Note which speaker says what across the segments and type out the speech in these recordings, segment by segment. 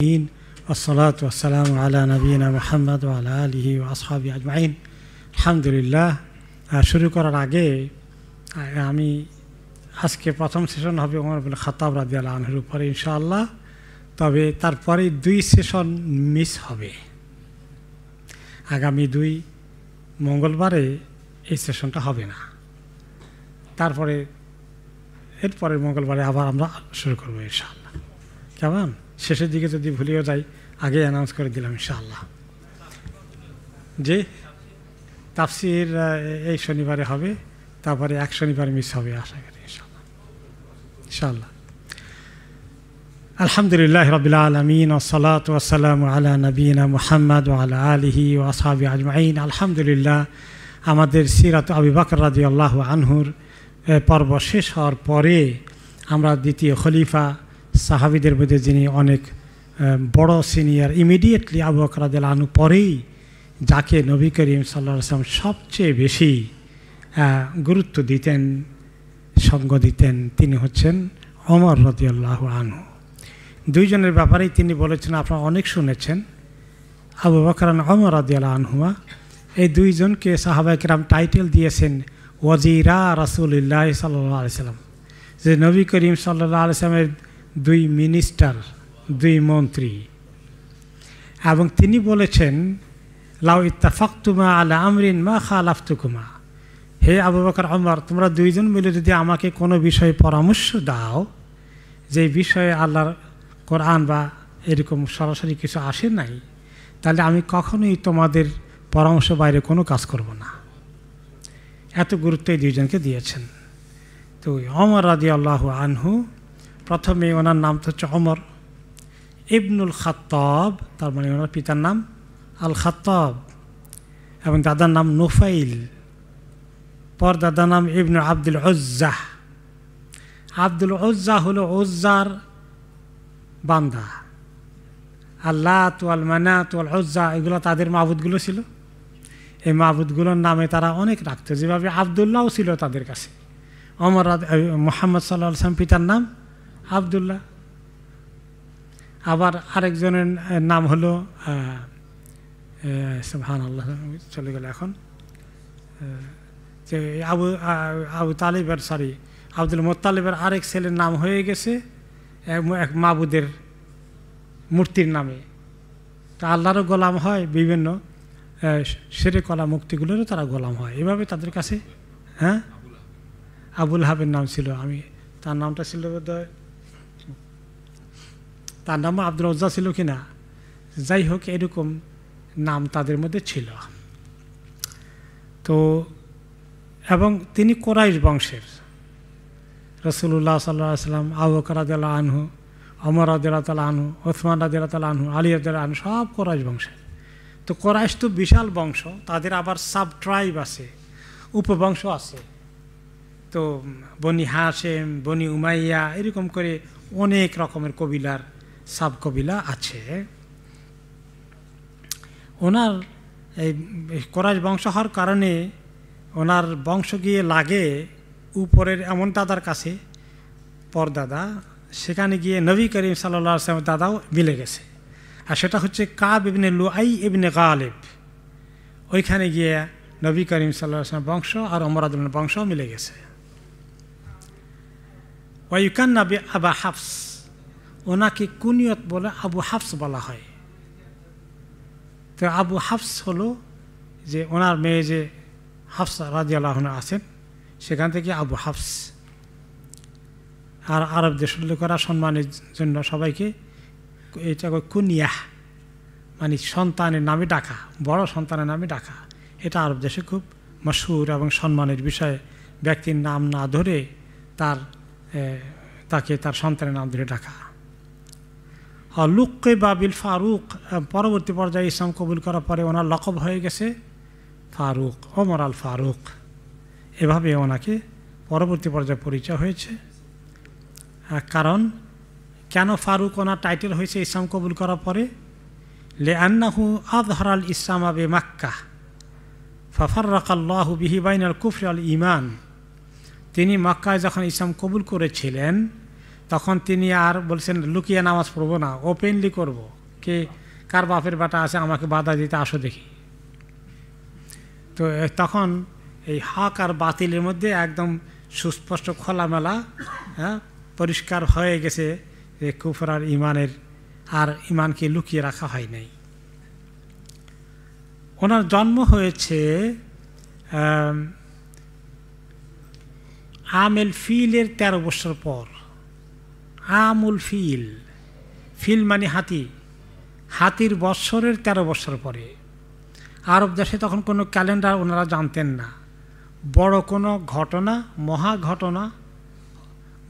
Speaker 1: والصلاة والسلام على نبينا محمد وعلى آله وأصحابه أجمعين আলহামদুলিল্লাহ। শুরু করার আগে আমি আজকে প্রথম সেশন হবে ওমর ইবনে খাত্তাব রাদিয়াল্লাহু আনহুর উপরে ইনশাআল্লাহ। তবে তারপরে 2 সেশন মিস হবে। আগামী 2 মঙ্গলবারে এই সেশনটা হবে না, তারপরে এরপরের মঙ্গলবারে আবার আমরা শুরু করবো ইনশাআল্লাহ। কেমন? শেষের দিকে যদি ভুলেও যাই আগে অ্যানাউন্স করে দিলাম ইনশাআল্লাহ। যে তাফসির এই শনিবারে হবে, তারপরে 1 শনিবার মিস হবে আশা করি ইনশাআল্লাহ। ইনশাআল্লাহ। আলহামদুলিল্লাহ রাব্বিল আলামিন ওয়াসসালাতু ওয়াসসালামু আলা নবিয়িনা মুহাম্মদ ওয়া আলা আলিহি ওয়া আসহাবিহি আজমাইন। আলহামদুলিল্লাহ, আমাদের সিরাত আবু বকর রাদিয়াল্লাহু আনহুর পর্ব শেষ হওয়ার পরে আমরা দ্বিতীয় খলিফা সাহাবীদের মধ্যে যিনি অনেক বড় সিনিয়র, ইমিডিয়েটলি আবু বকর রাদিয়াল্লাহু আনহু পরেই যাকে নবী করিম সাল্লাল্লাহু আলাইহি ওয়াসাল্লাম সবচেয়ে বেশি গুরুত্ব দিতেন, সঙ্গ দিতেন, তিনি হচ্ছেন ওমর রাদিয়াল্লাহু আনহু। দুইজনের ব্যাপারেই তিনি বলেছেন, আপনারা অনেক শুনেছেন, আবু বকর আর ওমর রাদিয়াল্লাহু আনহুমা এই দুইজনকে সাহাবায়ে কেরাম টাইটেল দিয়েছেন ওয়াজিরা রাসূলুল্লাহ সাল্লাল্লাহু আলাইহি ওয়াসাল্লাম, যে নবী করিম সাল্লাল্লাহু আলাইহি ওয়াসাল্লামের 2 মিনিস্টার, 2 মন্ত্রী। এবং তিনি বলেছেন লাউ ইত্তাফাকতুমা আলা আমরিন মা খালাফতুকুমা, হে আবু বকর ওমর, তোমরা দুইজন মিলে যদি আমাকে কোনো বিষয়ে পরামর্শ দাও, যে বিষয়ে আল্লাহর কোরআন বা এরকম সরাসরি কিছু আসে নাই, তাহলে আমি কখনোই তোমাদের পরামর্শ বাইরে কোনো কাজ করব না। এত গুরুত্ব এই দুইজনকে দিয়েছেন। তো ওমর রাদিয়াল্লাহু আনহু, প্রথমে ওনার নাম তো হচ্ছে ওমর ইবনুল খাত্তাব, তার মানে ওনার পিতার নাম আল খাত্তাব এবং দাদার নাম নুফাইল, পর দাদার নাম ইবনু আব্দুল উজ্জাহ। আব্দুল উজ্জাহ হলো উজ্জার বান্দা। আল্লাত ওয়াল মানাত ওয়াল উজ্জা এগুলো তাদের মাবুদগুলো ছিল। এই মাবুদগুলোর নামে তারা অনেক রাখত, যেভাবে আবদুল্লাহও ছিল তাদের কাছে। ওমর মুহাম্মদ সাল্লাল্লাহু আলাইহি ওয়াসাল্লাম পিতার নাম আবদুল্লাহ। আবার আরেকজনের নাম হলো সুবহানাল্লাহ, চলে গেল এখন, যে আবু তালিবের আব্দুল মুত্তালিবের আরেক ছেলের নাম হয়ে গেছে এক মাবুদের মূর্তির নামে। তা আল্লাহরও গোলাম হয়, বিভিন্ন শিরক কলা মুক্তিগুলোরও তারা গোলাম হয়। এভাবে তাদের কাছে আবুল হাবের নাম ছিল, তার নামটা ছিল বোধহয়, তার নাম আব্দুল উজ্জা ছিল কিনা, যাই হোক এরকম নাম তাদের মধ্যে ছিল। তো এবং তিনি কোরাইশ বংশের। রাসূলুল্লাহ সাল্লাল্লাহু আলাইহি ওয়াসাল্লাম, আবু বকর রাদিয়াল্লাহু আনহু, ওমর রাদিয়াল্লাহু তাআলা আনহু, ওসমান রাদিয়াল্লাহু তাআলা আনহু, আলী রাদিয়াল্লাহু আনহু, সব কোরাইশ বংশের। তো কোরাইশ তো বিশাল বংশ, তাদের আবার সাব ট্রাইব আছে, উপবংশ আছে। তো বনি হাশেম, বনি উমাইয়া, এরকম করে অনেক রকমের কবিলার সাব কবিলা আছে। ওনার এই কোরাইশ বংশ হওয়ার কারণে ওনার বংশ গিয়ে লাগে উপরের এমন দাদার কাছে, পরদাদা, সেখানে গিয়ে নবী করিম সাল্লাল্লাহু আলাইহি ওয়াসাল্লামের দাদাও মিলে গেছে। আর সেটা হচ্ছে কাব ইবনে লুআই ইবনে গালিব। ওইখানে গিয়ে নবী করিম সাল্লাল্লাহু আলাইহি ওয়াসাল্লামের বংশ আর ওমর রাদিয়াল্লাহু আনহুর বংশ মিলে গেছে। ওয়ায়ুকান্না বি আবা হাফস, ওনাকে কুনিয়ত বলে আবু হাফস বলা হয়। তো আবু হাফস হলো যে ওনার মেয়ে যে হাফসা রাদিয়াল্লাহু আনহা আছেন, সেখান থেকে আবু হাফস। আর আরব দেশের লোকেরা সম্মানের জন্য সবাইকে এটা কুনিয়াহ, মানে সন্তানের নামে ডাকা, বড় সন্তানের নামে ডাকা, এটা আরব দেশে খুব মশহুর এবং সম্মানের বিষয়। ব্যক্তির নাম না ধরে তাকে তার সন্তানের নাম ধরে ডাকা। লুক্কে বাবিল ফারুক, পরবর্তী পর্যায়ে ইসলাম কবুল করার পরে ওনার লকব হয়ে গেছে ফারুক, ওমর আল ফারুক। এভাবে ওনাকে পরবর্তী পর্যায়ে পরিচয় হয়েছে। কারণ কেন ফারুক ওনার টাইটেল হয়েছে ইসলাম কবুল করার পরে? লিআন্নাহু আযহারাল ইসলাম বিমাক্কাহ ফাফাররাকাল্লাহু বিহি বাইনাল কুফরি ওয়াল ঈমান। তিনি মক্কায় যখন ইসলাম কবুল করেছিলেন, তখন তিনি আর বলছেন লুকিয়ে নামাজ পড়বো না, ওপেনলি করব, কে কার বাপের বেটা আছে আমাকে বাধা দিতে আসো দেখি। তো তখন এই হক আর বাতিলের মধ্যে একদম সুস্পষ্ট খোলামেলা পরিষ্কার হয়ে গেছে যে কুফর আর ইমানের, আর ইমানকে লুকিয়ে রাখা হয় নাই। ওনার জন্ম হয়েছে আমেল ফিলের 13 বছর পর। আমুল ফিল, ফিল মানে হাতি, হাতির বৎসরের 13 বছর পরে। আরব দেশে তখন কোনো ক্যালেন্ডার ওনারা জানতেন না। বড় কোনো ঘটনা, মহা ঘটনা,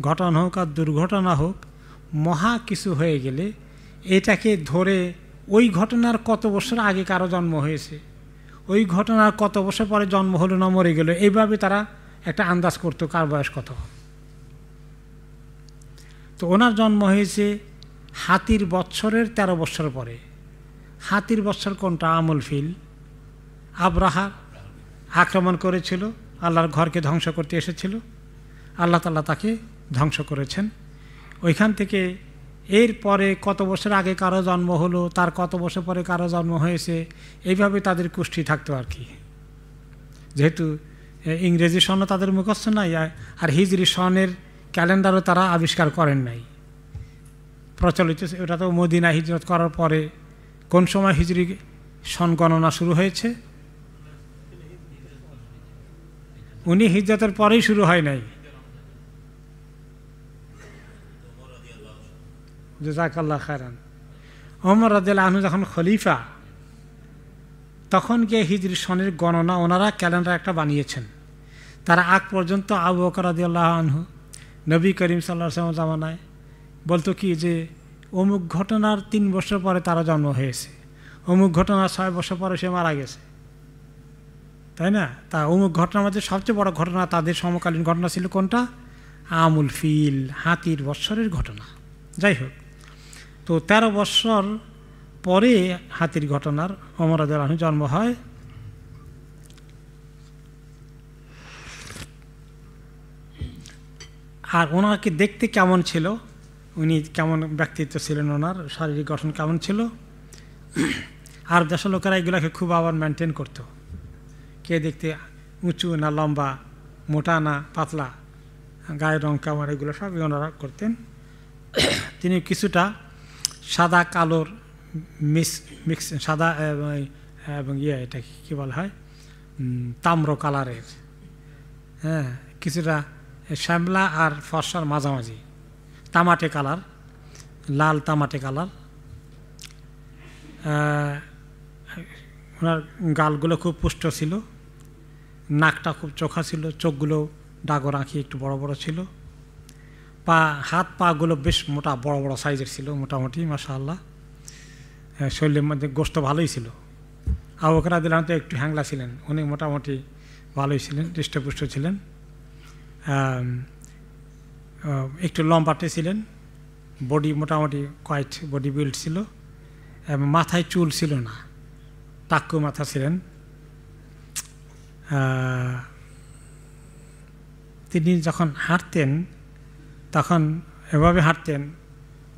Speaker 1: ঘটনা হোক আর দুর্ঘটনা হোক, মহা কিছু হয়ে গেলে এটাকে ধরে ওই ঘটনার কত বছর আগে কারো জন্ম হয়েছে, ওই ঘটনার কত বছর পরে জন্ম হলো না মরে গেল, এইভাবে তারা একটা আন্দাজ করতো কার বয়স কত। তো ওনার জন্ম হয়েছে হাতির বৎসরের 13 বছর পরে। হাতির বৎসর কোনটা? আমুল ফিল। আব্রাহা আক্রমণ করেছিল, আল্লাহর ঘরকে ধ্বংস করতে এসেছিল, আল্লাহ তাআলা তাকে ধ্বংস করেছেন। ওইখান থেকে এর পরে কত বছর আগে কারো জন্ম হলো, তার কত বছর পরে কারো জন্ম হয়েছে, এইভাবে তাদের কুষ্টি থাকতো আর কি। যেহেতু ইংরেজি সনও তাদের মুখস্থ নাই, আর হিজরি সনের ক্যালেন্ডারও তারা আবিষ্কার করেন নাই, প্রচলিত। ওটা তো মদিনা হিজরত করার পরে। কোন সময় হিজরি সন গণনা শুরু হয়েছে? উনি হিজরতের পরেই শুরু হয় নাই। জাযাকাল্লাহ খায়রান। ওমর রাদিয়াল্লাহু আনহু যখন খলিফা, তখন গিয়ে হিজরি সনের গণনা ওনারা ক্যালেন্ডার একটা বানিয়েছেন। তারা আগ পর্যন্ত আবু বকর রাদিয়াল্লাহু আনহু নবী করিম সাল্লাল্লাহু আলাইহি ওয়াসাল্লাম জামানায় বলতো কি যে অমুক ঘটনার 3 বছর পরে তারা জন্ম হয়েছে, অমুক ঘটনার 6 বছর পরে সে মারা গেছে, তাই না? তা অমুক ঘটনার মধ্যে সবচেয়ে বড় ঘটনা, তাদের সমকালীন ঘটনা ছিল কোনটা? আমুল ফিল, হাতির বৎসরের ঘটনা। যাই হোক, তো 13 বছর পরে হাতির ঘটনার ওমর রাদিয়াল্লাহু আনহু জন্ম হয়। আর ওনাকে দেখতে কেমন ছিল, উনি কেমন ব্যক্তিত্ব ছিলেন, ওনার শারীরিক গঠন কেমন ছিল? আর দেশের লোকেরা এগুলোকে খুব আবার মেনটেন করতো, কে দেখতে উঁচু না লম্বা, মোটা না পাতলা, গায়ের রং কেমন, এগুলো সবই ওনারা করতেন। তিনি কিছুটা সাদা কালোর মিক্স, সাদা এবং এটা কী বলা হয়, তাম্র কালারের, হ্যাঁ, কিছুটা শ্যামলা আর ফর্সার মাঝামাঝি, তামাটে কালার, লাল তামাটে কালার। ওনার গালগুলো খুব পুষ্ট ছিল, নাকটা খুব চোখা ছিল, চোখগুলো ডাগর আঁকি একটু বড় বড় ছিল, হাত পাগুলো বেশ মোটা বড় বড় সাইজের ছিল মোটামুটি, মাশাআল্লাহ। শরীরের মধ্যে গোশত ভালোই ছিল। আবু বকর রাদিয়াল্লাহু আনহু তো একটু হ্যাংলা ছিলেন, উনি মোটামুটি ভালোই ছিলেন, হৃষ্টপুষ্ট ছিলেন, একটু লম্বাটে ছিলেন, বডি মোটামুটি কোয়াইট বডি বিল্ড ছিল, এবং মাথায় চুল ছিল না, টাক্কু মাথা ছিলেন। তিনি যখন হাঁটতেন তখন এভাবে হাঁটতেন,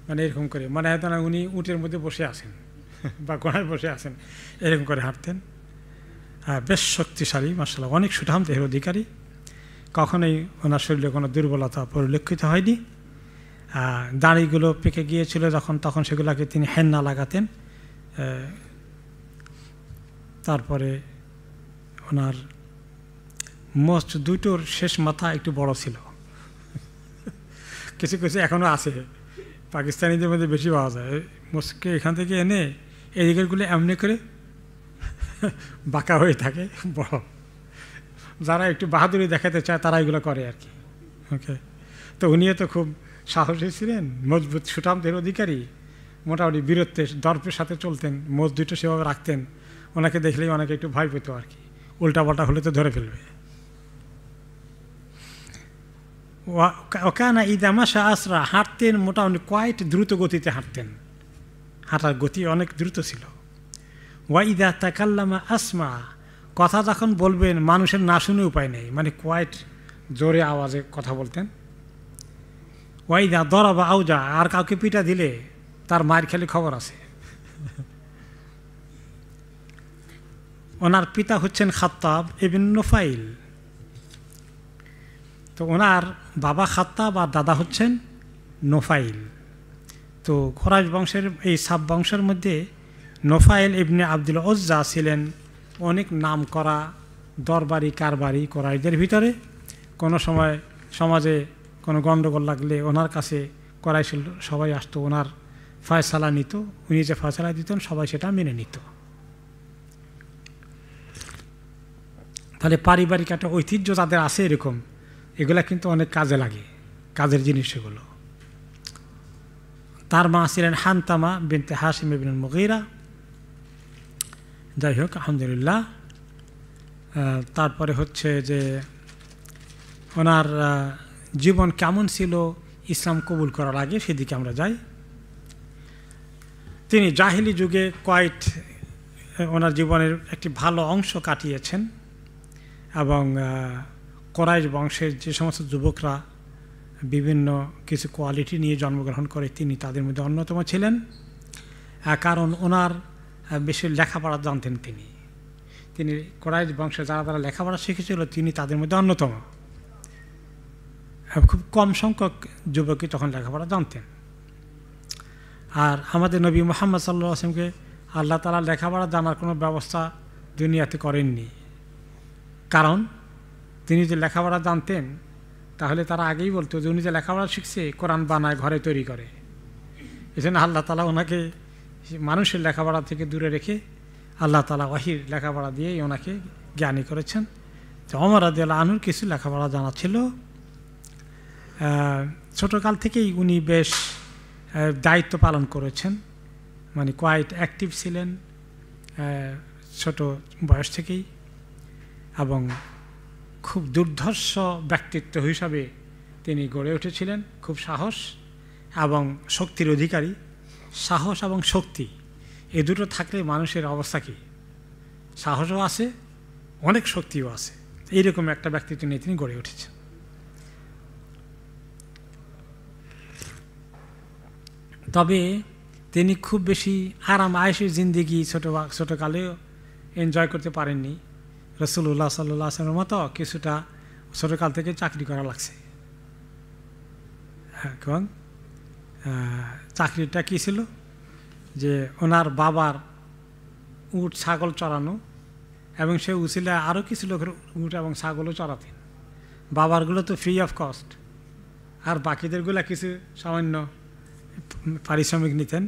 Speaker 1: মানে এরকম করে, মানে হয়তো না উনি উটের মধ্যে বসে আছেন বা ঘোড়ায় বসে আছেন, এরকম করে হাঁটতেন। বেশ শক্তিশালী, মাশাআল্লাহ, অনেক সুঠাম দেহের অধিকারী। কখনোই ওনার শরীরে কোনো দুর্বলতা পরিলক্ষিত হয়নি। দাড়িগুলো পেকে গিয়েছিল যখন, তখন সেগুলোকে তিনি হেন্না লাগাতেন। তারপরে ওনার মোস্ট দুটোর শেষ মাথা একটু বড় ছিল, কিছু কিছু এখনও আছে, পাকিস্তানিদের মধ্যে বেশি পাওয়া যায়। মোস্টকে এখান থেকে এনে এদিকেরগুলো এমনি করে বাঁকা হয়ে থাকে, বড়। যারা একটু বাহাদুরি দেখাতে চায় তারা এগুলো করে আর কি। ওকে, তো উনিও তো খুব সাহসী ছিলেন, মজবুত সুঠামদের অধিকারী, মোটামুটি বীরত্বের দর্পের সাথে চলতেন, মোজ দুটো সেভাবে রাখতেন। ওনাকে দেখলেই অনেকে একটু ভয় পেত আর কি, উল্টা পাল্টা হলে তো ধরে ফেলবে। ওকানা ইদামাশা আসরা, হাঁটতেন মোটামুটি কোয়াইট দ্রুত গতিতে হাঁটতেন, হাঁটার গতি অনেক দ্রুত ছিল। ওয়াইদা তাকাল্লামা আসমা, কথা যখন বলবেন মানুষের না শুনে উপায় নেই, মানে কোয়াইট জোরে আওয়াজে কথা বলতেন। ওয়াইদা দরাবা আউজা, আর কাউকে পিটা দিলে তার মায়ের খেলে খবর আছে। ওনার পিতা হচ্ছেন খাত্তাব ইবনে নুফাইল। তো ওনার বাবা খাত্তাব আর দাদা হচ্ছেন নুফাইল। তো কুরাইশ বংশের এই সাব বংশের মধ্যে নুফাইল ইবনে আব্দুল উজ্জা ছিলেন অনেক নাম করা দরবারি কারবারি কুরাইশদের ভিতরে। কোনো সময় সমাজে কোনো গণ্ডগোল লাগলে ওনার কাছে কুরাইশের সবাই আসতো, ওনার ফয়সালা নিত, উনি যে ফয়সালা দিতেন সবাই সেটা মেনে নিত। তাহলে পারিবারিক একটা ঐতিহ্য যাদের আছে এরকম, এগুলা কিন্তু অনেক কাজে লাগে, কাজের জিনিস এগুলো। তার মা ছিলেন হানতামা বিনতে হাশিম ইবনুল মুগীরা। যাই হোক, আলহামদুলিল্লাহ। তারপরে হচ্ছে যে ওনার জীবন কেমন ছিল ইসলাম কবুল করার আগে, সেদিকে আমরা যাই। তিনি জাহিলি যুগে কোয়াইট ওনার জীবনের একটি ভালো অংশ কাটিয়েছেন এবং কুরাইশ বংশের যে সমস্ত যুবকরা বিভিন্ন কিছু কোয়ালিটি নিয়ে জন্মগ্রহণ করে তিনি তাদের মধ্যে অন্যতম ছিলেন। কারণ ওনার বেশি লেখাপড়া জানতেন তিনি। তিনি কুরাইশ বংশে যারা লেখাপড়া শিখেছিল তিনি তাদের মধ্যে অন্যতম। খুব কম সংখ্যক যুবকই তখন লেখাপড়া জানতেন। আর আমাদের নবী মুহাম্মদ সাল্লাল্লাহু আলাইহি ওয়াসাল্লামকে আল্লাহ তাআলা লেখাপড়া জানার কোনো ব্যবস্থা দুনিয়াতে করেননি। কারণ তিনি যে লেখাপড়া জানতেন তাহলে তারা আগেই বলতো যে উনি যে লেখাপড়া শিখছে কোরআন বানায় ঘরে তৈরি করে। এজন্য আল্লাহ তাআলা ওনাকে মানুষের লেখাপড়া থেকে দূরে রেখে আল্লাহ তাআলা ওয়াহির লেখাপড়া দিয়েই ওনাকে জ্ঞানী করেছেন। তো ওমর রাদিয়াল্লাহু আনহুর কিছু লেখাপড়া জানা ছিল। ছোটকাল থেকেই উনি বেশ দায়িত্ব পালন করেছেন, মানে কোয়াইট অ্যাক্টিভ ছিলেন ছোট বয়স থেকেই, এবং খুব দুর্ধর্ষ ব্যক্তিত্ব হিসাবে তিনি গড়ে উঠেছিলেন। খুব সাহস এবং শক্তির অধিকারী। সাহস এবং শক্তি এ দুটো থাকলে মানুষের অবস্থা কী, সাহসও আছে অনেক শক্তিও আছে, এইরকম একটা ব্যক্তিত্ব নিয়ে তিনি গড়ে উঠেছেন। তবে তিনি খুব বেশি আরাম আয়েশের জিন্দেগি ছোটোকালেও এনজয় করতে পারেননি। রাসূলুল্লাহ সাল্লাল্লাহু আলাইহি ওয়াসাল্লামের মতো কিছুটা ছোটোকাল থেকে চাকরি করা লাগছে। এবং চাকরিটা কী ছিল, যে ওনার বাবার উট ছাগল চড়ানো, এবং সে উচিলে আরও কিছু লোকের উট এবং ছাগলও চড়াতেন। বাবারগুলো তো ফ্রি অফ কস্ট, আর বাকিদেরগুলো কিছু সামান্য পারিশ্রমিক নিতেন।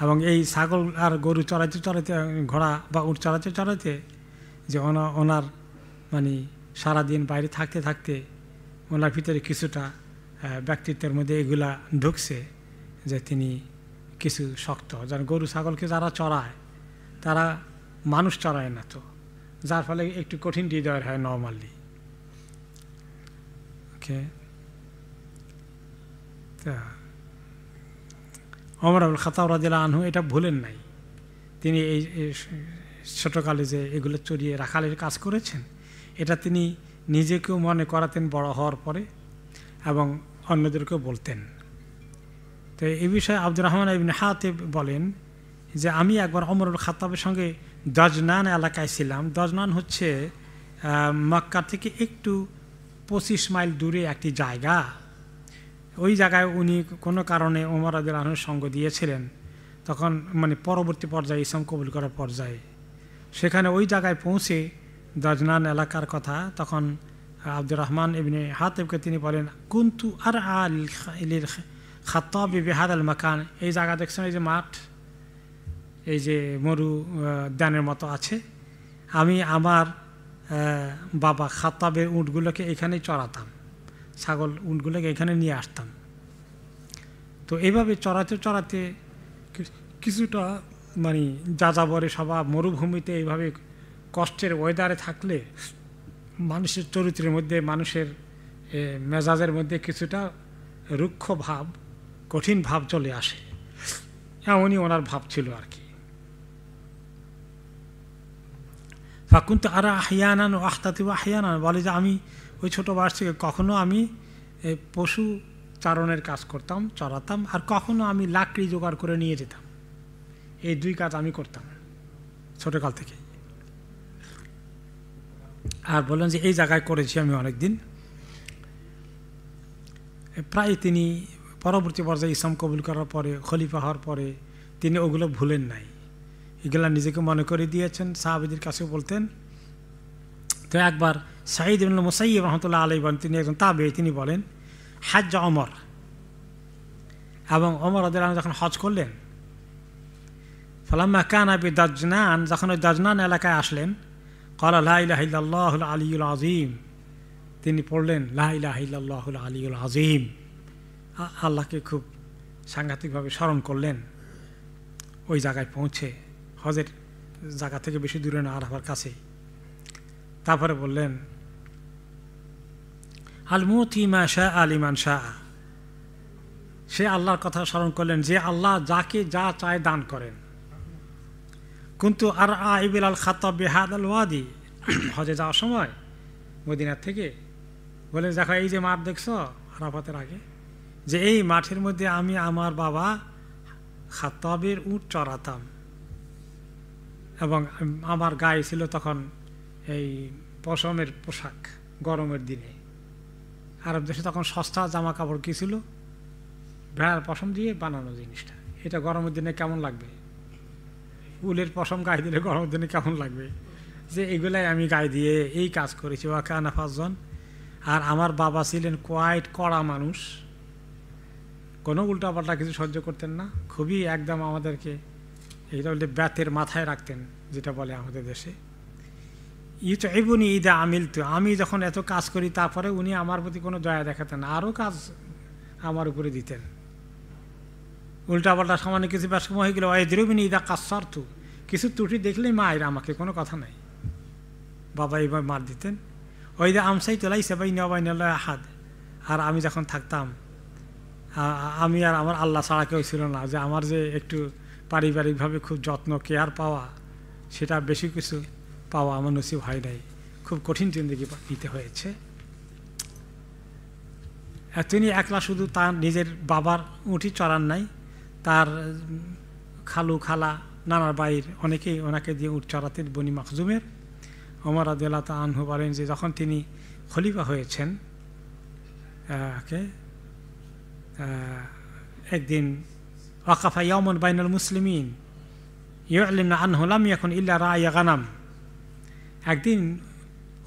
Speaker 1: এবং এই ছাগল আর গরু চড়াইতে চড়াইতে, ঘোড়া বা উট চড়াইতে চড়াইতে যে ওনার মানে সারাদিন বাইরে থাকতে থাকতে ওনার ভিতরে কিছুটা ব্যক্তিত্বের মধ্যে এগুলা ঢুকছে যে তিনি কিছু শক্ত। যেন গরু ছাগলকে যারা চড়ায় তারা মানুষ চড়ায় না, তো যার ফলে একটু কঠিন হৃদয়ের হয় নরমালি। ওকে, তা ওমর আবুল খাত্তাব রাদিয়াল্লাহু আনহু এটা ভুলেন নাই। তিনি এই ছোটোকালে যে এগুলো চড়িয়ে রাখালের কাজ করেছেন, এটা তিনি নিজেকেও মনে করাতেন বড় হওয়ার পরে, এবং অন্যদেরকেও বলতেন। তো এই বিষয়ে আব্দুর রহমান ইবনে হাতিব বলেন যে আমি একবার ওমর আবুল খাত্তাবের সঙ্গে দজনান এলাকায় ছিলাম। দজনান হচ্ছে মক্কা থেকে একটু 25 মাইল দূরে একটি জায়গা। ওই জায়গায় উনি কোনো কারণে ওমর রাদিয়াল্লাহু আনহুর সঙ্গ দিয়েছিলেন, তখন মানে পরবর্তী পর্যায়ে ইসলাম কবুল করার পর্যায়ে। সেখানে ওই জায়গায় পৌঁছে দজনান এলাকার কথা তখন আব্দুর রহমান ইবনে হাতিবকে তিনি বলেন, কুনতু আর আলিল খাত্তাব বিহাদাল মাকান, এই জায়গা দেখছেন, এই যে মাঠ, এই যে মরু দানের মতো আছে, আমি আমার বাবা খাত্তাবের উটগুলোকে এখানেই চড়াতাম, ছাগল উটগুলোকে এখানে নিয়ে আসতাম। তো এইভাবে চড়াতে চড়াতে কিছুটা মানে যাযাবরে স্বভাব, মরুভূমিতে এইভাবে কষ্টের ওয়েদারে থাকলে মানুষের চরিত্রের মধ্যে, মানুষের মেজাজের মধ্যে কিছুটা রুক্ষ ভাব, কঠিন ভাব চলে আসে। এমনই ওনার ভাব ছিল আর কি। ফাকুন্ত আরা আহিয়ানান ও আখতাতি আহিয়ানান, বলে যে আমি ওই ছোটো বয়স থেকে কখনো আমি এই পশু চারণের কাজ করতাম, চড়াতাম, আর কখনো আমি লাকড়ি জোগাড় করে নিয়ে যেতাম। এই দুই কাজ আমি করতাম ছোটকাল থেকে। আর বললেন যে এই জায়গায় করেছি আমি অনেক দিন। প্রায় তিনি পরবর্তী পর্যায়ে ইসলাম কবুল করার পরে, খলিফা হওয়ার পরে তিনি ওগুলো ভুলেন নাই, এগুলা নিজেকে মনে করে দিয়েছেন। সাহাবীদের কাছেও বলতেন। তো একবার সাঈদ ইবনে মুসাইয়্যিব রাহমাতুল্লাহ আলাইহি বলেন, তিনি একজন তাবেঈ, তিনি বলেন হজ ওমর, এবং ওমর রাদিয়াল্লাহু আনহু যখন হজ করলেন, ফালাম্মা কানা বিদাজনান, যখন ওই দাজনান এলাকায় আসলেন, ক্বালা লা ইলাহা ইল্লাল্লাহুল আলিয়্যুল আযীম, তিনি পড়লেন লা ইলাহা ইল্লাল্লাহুল আলিয়্যুল আযীম, আল্লাহকে খুব সাংঘাতিকভাবে স্মরণ করলেন। ওই জায়গায় পৌঁছে, হজের জায়গা থেকে বেশি দূরে না, আরাফার কাছেই। তারপরে বললেন আল মুতি মা শাআ লিমান শাআ, সে আল্লাহর কথা স্মরণ করলেন যে আল্লাহ যাকে যা চায় দান করেন। কিন্তু আর আইবিল আল খাতাব বিহাদাল ওয়াদি, হজে যাওয়ার সময় মদিনার থেকে বলে, দেখো এই যে মাঠ দেখছো আরাফাতের আগে, যে এই মাঠের মধ্যে আমি আমার বাবা খাত্তাবের উট চড়াতাম, এবং আমার গায়ে ছিল তখন এই পশমের পোশাক। গরমের দিনে আরব দেশে তখন সস্তা জামা কাপড় কী ছিল, ভেড়ার পশম দিয়ে বানানো জিনিসটা। এটা গরমের দিনে কেমন লাগবে, উলের পশম গায়ে দিলে গরমের দিনে কেমন লাগবে, যে এগুলাই আমি গায়ে দিয়ে এই কাজ করেছি। ওয়াকানা ফাজন, আর আমার বাবা ছিলেন কোয়াইট কড়া মানুষ, কোনো উল্টাপাল্টা কিছু সহ্য করতেন না, খুবই একদম আমাদেরকে এইটা বলতে ব্যাতের মাথায় রাখতেন, যেটা বলে আমাদের দেশে। ইউতইবুনি ইদা আমিলতু, আমি যখন এত কাজ করি তারপরে উনি আমার প্রতি কোনো দয়া দেখাতেন না, আরও কাজ আমার উপরে দিতেন। উল্টাপাল্টা সামান্য কিছু ব্যস্তম হয়ে গেলে ওয়াইদরিবুনি ইদা কাসসারতু, কিছু ত্রুটি দেখলেই মায়ের আমাকে, কোনো কথা নাই, বাবা এইভাবে মার দিতেন। ওইদা আমসাইতু লাইসা বাইনা ওয়া বাইনাল্লাহি আহাদ, আর আমি যখন থাকতাম, আমি আর আমার আল্লাহ ছাড়া কেউ ছিল না, যে আমার যে একটু পারিবারিকভাবে খুব যত্ন কেয়ার পাওয়া, সেটা বেশি কিছু পাওয়া আমার নসিব হয় নাই, খুব কঠিন জিন্দেগি নিতে হয়েছে। তিনি একলা শুধু তার নিজের বাবার উঠি চড়ান নাই, তার খালু খালা নানার বাইর অনেকেই ওনাকে দিয়ে উঠ চড়াতেন। বনি মাখজুমের ওমর রাদিয়াল্লাহু তাআলা আনহু বলেন যে যখন তিনি খলিফা হয়েছেন, একদিন ওয়াকাফা ইয়াওমান বাইনাল মুসলিমিন ইউ'লিনু আনহু লাম ইয়াকুন ইল্লা রা'য়া গানাম, একদিন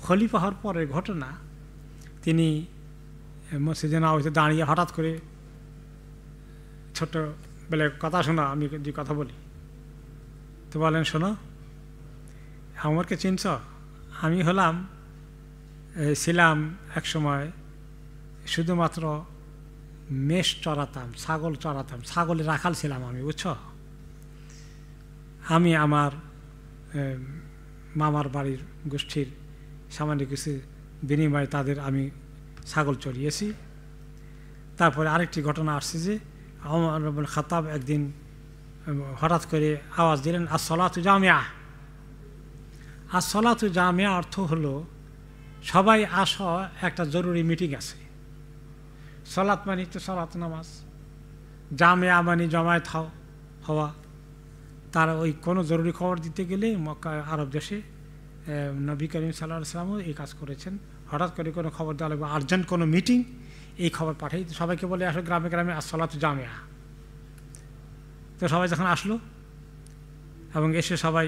Speaker 1: খলিফা হওয়ার পরের ঘটনা, তিনি মসজিদে নববীতে দাঁড়িয়ে হঠাৎ করে, ছোট্ট বলে কথা শোনা, আমি যে কথা বলি, তো বলেন শোনো, আমাকে চিনছ? আমি হলাম ছিলাম এক সময় শুধুমাত্র মেষ চড়াতাম, ছাগল চড়াতাম, ছাগলের রাখাল ছিলাম আমি, বুঝছ? আমি আমার মামার বাড়ির গোষ্ঠীর সামান্য কিছু বিনিময়ে তাদের আমি ছাগল চড়িয়েছি। তারপরে আরেকটি ঘটনা আসছে যে ওমর ইবনে খাত্তাব একদিন হঠাৎ করে আওয়াজ দিলেন আস-সালাতু জামিয়া। আস-সালাতু জামিয়া অর্থ হলো সবাই আসো, একটা জরুরি মিটিং আছে। সলাত মানে তো সলাত নামাজ, জামিয়া মানে জমায়েত হওয়া। তার ওই কোনো জরুরি খবর দিতে গেলে মক্কা আরব দেশে নবী করিম সাল্লাল্লাহু আলাইহি ওয়াসাল্লাম এই কাজ করেছেন। হঠাৎ করে কোনো খবর দেওয়া লাগবে, আর্জেন্ট কোনো মিটিং, এই খবর পাঠাই সবাইকে বলে আসো গ্রামে গ্রামে আস-সালাতু জামিয়া। তো সবাই যখন আসলো এবং এসে সবাই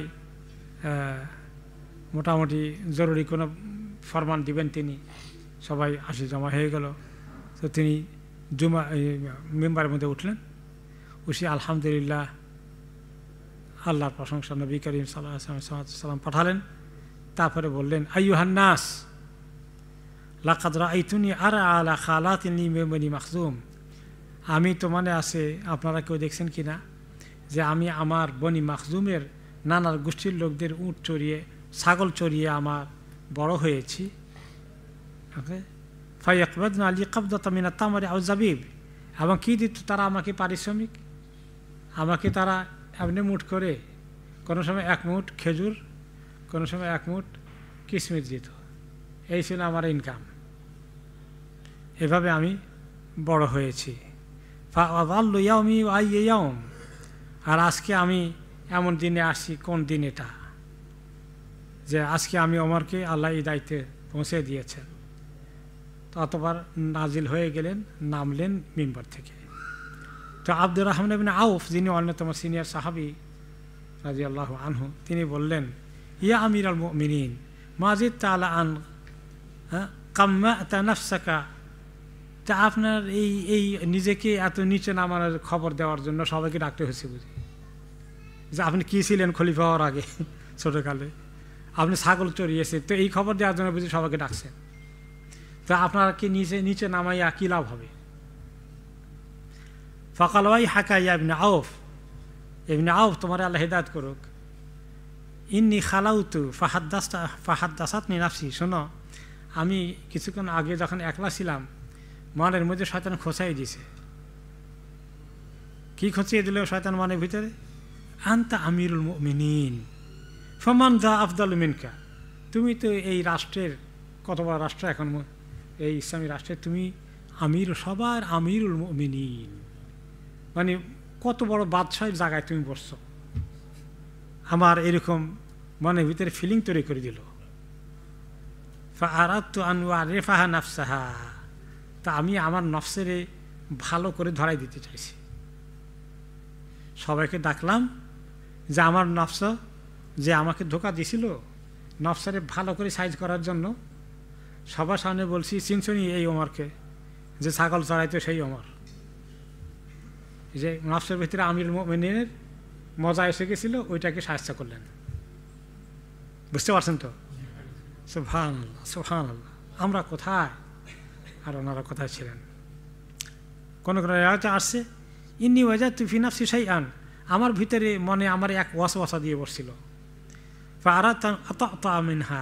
Speaker 1: মোটামুটি জরুরি কোনো ফরমান দিবেন, তিনি সবাই আসে জমা হয়ে গেল। তো তিনি মেম্বারের মধ্যে উঠলেন, উঠে আলহামদুলিল্লাহ আল্লাহর প্রশংসা, নবী করিম সাল্লাল্লাহু আলাইহি ওয়াসাল্লাম পাঠালেন। তারপরে বললেন আইয়ুহান নাস লাকাদ রাআইতুনি আরা আলা খালাতিন লি মিন বনি মাখজুম, আমি তো মনে আছে, আপনারা কেউ দেখছেন কিনা, যে আমি আমার বনি মাখজুমের নানার গোষ্ঠীর লোকদের উট চড়িয়ে, ছাগল চড়িয়ে আমার বড় হয়েছি। ফায়াকবাদনা আলী কাবদাতা মিনাত তামরি আও জাবিব, এবং কী দিত তারা আমাকে পারিশ্রমিক, আমাকে তারা এমনি মুঠ করে, কোনো সময় এক মুঠ খেজুর, কোনো সময় এক মুঠ কিশমিশ দিত। এই ছিল আমার ইনকাম। এভাবে আমি বড় হয়েছি। ফাআযাল্লু ইয়াওমি ওয়া আইয়ু ইয়াওম, আর আজকে আমি এমন দিনে আসছি, কোন দিন এটা, যে আজকে আমি ওমরকে আল্লাহ এই দায়িত্বে পৌঁছে দিয়েছেন। ততবার নাজিল হয়ে গেলেন, নামলেন মিম্বর থেকে। তো আব্দুর রহমান ইবনে আউফ, যিনি অন্যতম সিনিয়র সাহাবী রাদিয়াল্লাহু আনহু, তিনি বললেন, ইয়া আমিরুল মুমিনিন মা জিদতা আলা আন কাম্মাতা নাফসাকা, তা আপনার এই নিজেকে এত নিচে নামানোর খবর দেওয়ার জন্য সবাইকে ডাকতে হয়েছে বুঝি? যে আপনি কী ছিলেন খলিফা হওয়ার আগে ছোটোকালে, আপনি ছাগল চড়িয়েছে, তো এই খবর দেওয়ার জন্য বুঝি সবাইকে ডাকছেন? তো আপনার কি নিচে নামাইয়া কী লাভ হবে? ফাকাল ওয়াই হাকা ইয়া ইবনে আউফ, ইবনে আউফ তোমার আল্লাহ হিদায়াত করুক, ইন্নী খালাউতু ফাহাদ্দাসাতনি নাফসি, শোনো আমি কিছুক্ষণ আগে যখন একলা ছিলাম, মনের মধ্যে শয়তান খোঁচাই দিয়েছে। কি খোঁচিয়ে দিল শয়তান মনের ভিতরে? আনতা আমিরুল মুমিনিন ফামান যা আফদালু মিনকা, তুমি তো এই রাষ্ট্রের, কত বড় রাষ্ট্র এখন এই ইসলামী রাষ্ট্রের, তুমি আমির, সবার আমিরুল মুমিনিন, মানে কত বড় বাদশাহের জায়গায় তুমি বসছো। আমার এরকম মনের ভিতরে ফিলিং তৈরি করে দিল। ফাআরাদতু আন উআরিফাহা নাফসাহা, তা আমি আমার নফসেরে ভালো করে ধরাই দিতে চাইছি। সবাইকে ডাকলাম যে আমার নফস যে আমাকে ধোঁকা দিছিল, নফসারে ভালো করে সাইজ করার জন্য সবার সামনে বলছি, চিনছনি এই ওমরকে যে ছাগল চড়াইতো, সেই ওমর, যে নফসের ভিতরে আমিরুল মুমিনিনের মজা এসে গেছিল, ওইটাকে সাহায্য করলেন। বুঝতে পারছেন তো? সুবহানাল্লাহ, সুবহানাল্লাহ। আমরা কোথায় আর ওনারা কোথায় ছিলেন? কোন কোন রাতে আসছে, ইন্নী ওয়াজাদতু ফি নাফসি শাইআন, আমার ভিতরে মনে আমার এক ওয়াসওয়াসা দিয়ে বসছিল। ফাআরাদতু আতা'তা মিনহা,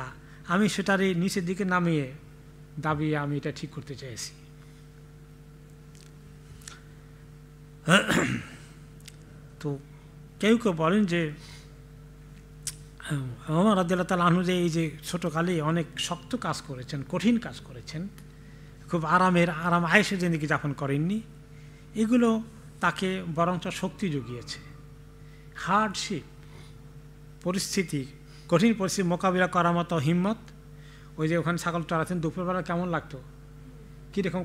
Speaker 1: আমি সেটারে নিচের দিকে নামিয়ে দাবিয়ে আমি এটা ঠিক করতে চেয়েছি। তো কেউ কেউ বলেন যে ওমর রাদিয়াল্লাহু তাআলা আনহু যে এই যে ছোটকালে অনেক শক্ত কাজ করেছেন, কঠিন কাজ করেছেন, খুব আরাম আয়েশে জিন্দেগি যাপন করেননি, এগুলো তাকে বরঞ্চ শক্তি জুগিয়েছে। হার্ডশিপ পরিস্থিতি, কঠিন পরিস্থিতি মোকাবিলা করার মতো হিম্মত। ওই যে ওখানে ছাগল চড়াচ্ছেন, দুপুরবেলা কেমন লাগতো, কীরকম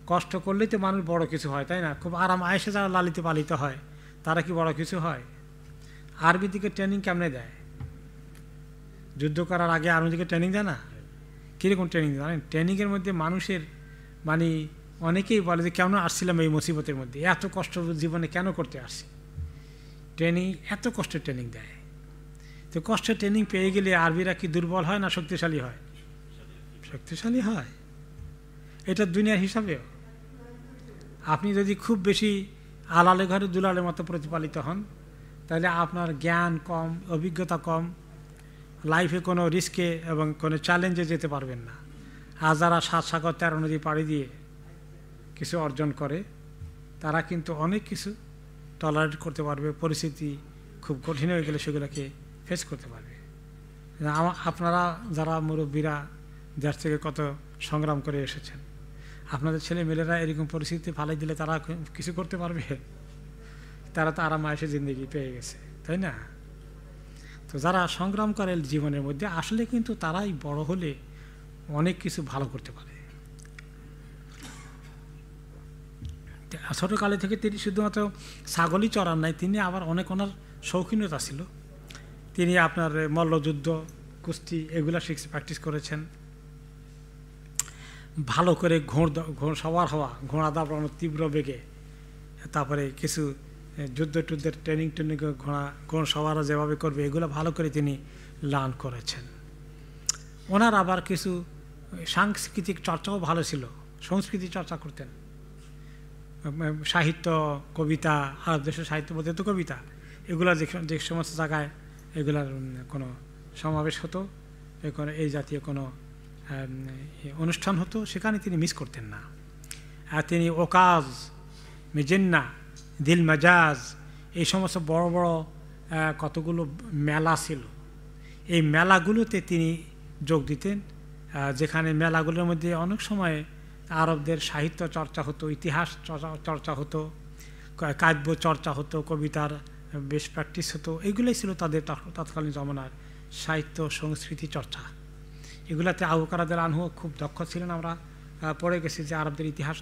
Speaker 1: কষ্ট করলেই তো মানুষ বড় কিছু হয়, তাই না? খুব আরাম আয়েশে যারা লালিত পালিত হয়, তারা কি বড় কিছু হয়? আর্মি দিকে ট্রেনিং কেমনে দেয়? যুদ্ধ করার আগে আর্মি দিকে ট্রেনিং দেয় না? কীরকম ট্রেনিং জানেন? ট্রেনিংয়ের মধ্যে মানুষের মানে অনেকেই বলে যে কেন আসছিলাম এই মুসিবতের মধ্যে, এত কষ্ট জীবনে কেন করতে আসছি? ট্রেনিং, এত কষ্টের ট্রেনিং দেয়। তো কষ্টের ট্রেনিং পেয়ে গেলে আরবিরা কি দুর্বল হয় না শক্তিশালী হয়? শক্তিশালী হয়। এটা দুনিয়ার হিসাবেও। আপনি যদি খুব বেশি আলালে ঘরে দুলালের মতো প্রতিপালিত হন, তাহলে আপনার জ্ঞান কম, অভিজ্ঞতা কম, লাইফে কোনো রিস্কে এবং কোনো চ্যালেঞ্জে যেতে পারবেন না। আর যারা 7 সাগর 13 নদী পাড়ি দিয়ে কিছু অর্জন করে, তারা কিন্তু অনেক কিছু টলারেট করতে পারবে, পরিস্থিতি খুব কঠিন হয়ে গেলে সেগুলোকে ফেস করতে পারবে। আপনারা যারা মুরব্বীরা দেশ থেকে কত সংগ্রাম করে এসেছেন, আপনাদের ছেলেমেয়েরা এরকম পরিস্থিতি ফালাই দিলে তারা কিছু করতে পারবে? তারা তো আরাম আয়েশে জিন্দেগি পেয়ে গেছে, তাই না? তো যারা সংগ্রাম করে জীবনের মধ্যে, আসলে কিন্তু তারাই বড় হলে অনেক কিছু ভালো করতে পারে। ছোটোকালে থেকে তিনি শুধুমাত্র ছাগলই চড়ান নাই, তিনি আবার অনেক ওনার শৌখিনতা ছিল। তিনি আপনার মল্লযুদ্ধ, কুস্তি এগুলা শিখে প্র্যাকটিস করেছেন। ভালো করে ঘোড় সওয়ার হওয়া, ঘোড়া দাঁড়ানো তীব্র বেগে, তারপরে কিছু যুদ্ধের ট্রেনিং ঘোড়া সওয়ারা যেভাবে করবে, এগুলো ভালো করে তিনি লার্ন করেছেন। ওনার আবার কিছু সাংস্কৃতিক চর্চাও ভালো ছিল, সংস্কৃতি চর্চা করতেন। সাহিত্য, কবিতা, আর দেশের সাহিত্য বলতে তো কবিতা, এগুলো যে সমস্ত জায়গায় এগুলার কোনো সমাবেশ হতো, এই জাতীয় কোনো অনুষ্ঠান হতো, সেখানে তিনি মিস করতেন না। আর তিনি ওকাজ, মেজেন্না, দিল মাজাজ, এই সমস্ত বড় বড় কতগুলো মেলা ছিল, এই মেলাগুলোতে তিনি যোগ দিতেন, যেখানে মেলাগুলোর মধ্যে অনেক সময় আরবদের সাহিত্য চর্চা হতো, ইতিহাস চর্চা হতো, কাব্য চর্চা হতো, কবিতার বেশ প্র্যাকটিস হতো। এইগুলোই ছিল তাদের তৎকালীন জমানার সাহিত্য সংস্কৃতি চর্চা। এগুলাতে আবু বকর রাদিয়াল্লাহু আনহু খুব দক্ষ ছিলেন। আমরা পড়ে গেছি যে আরবদের ইতিহাস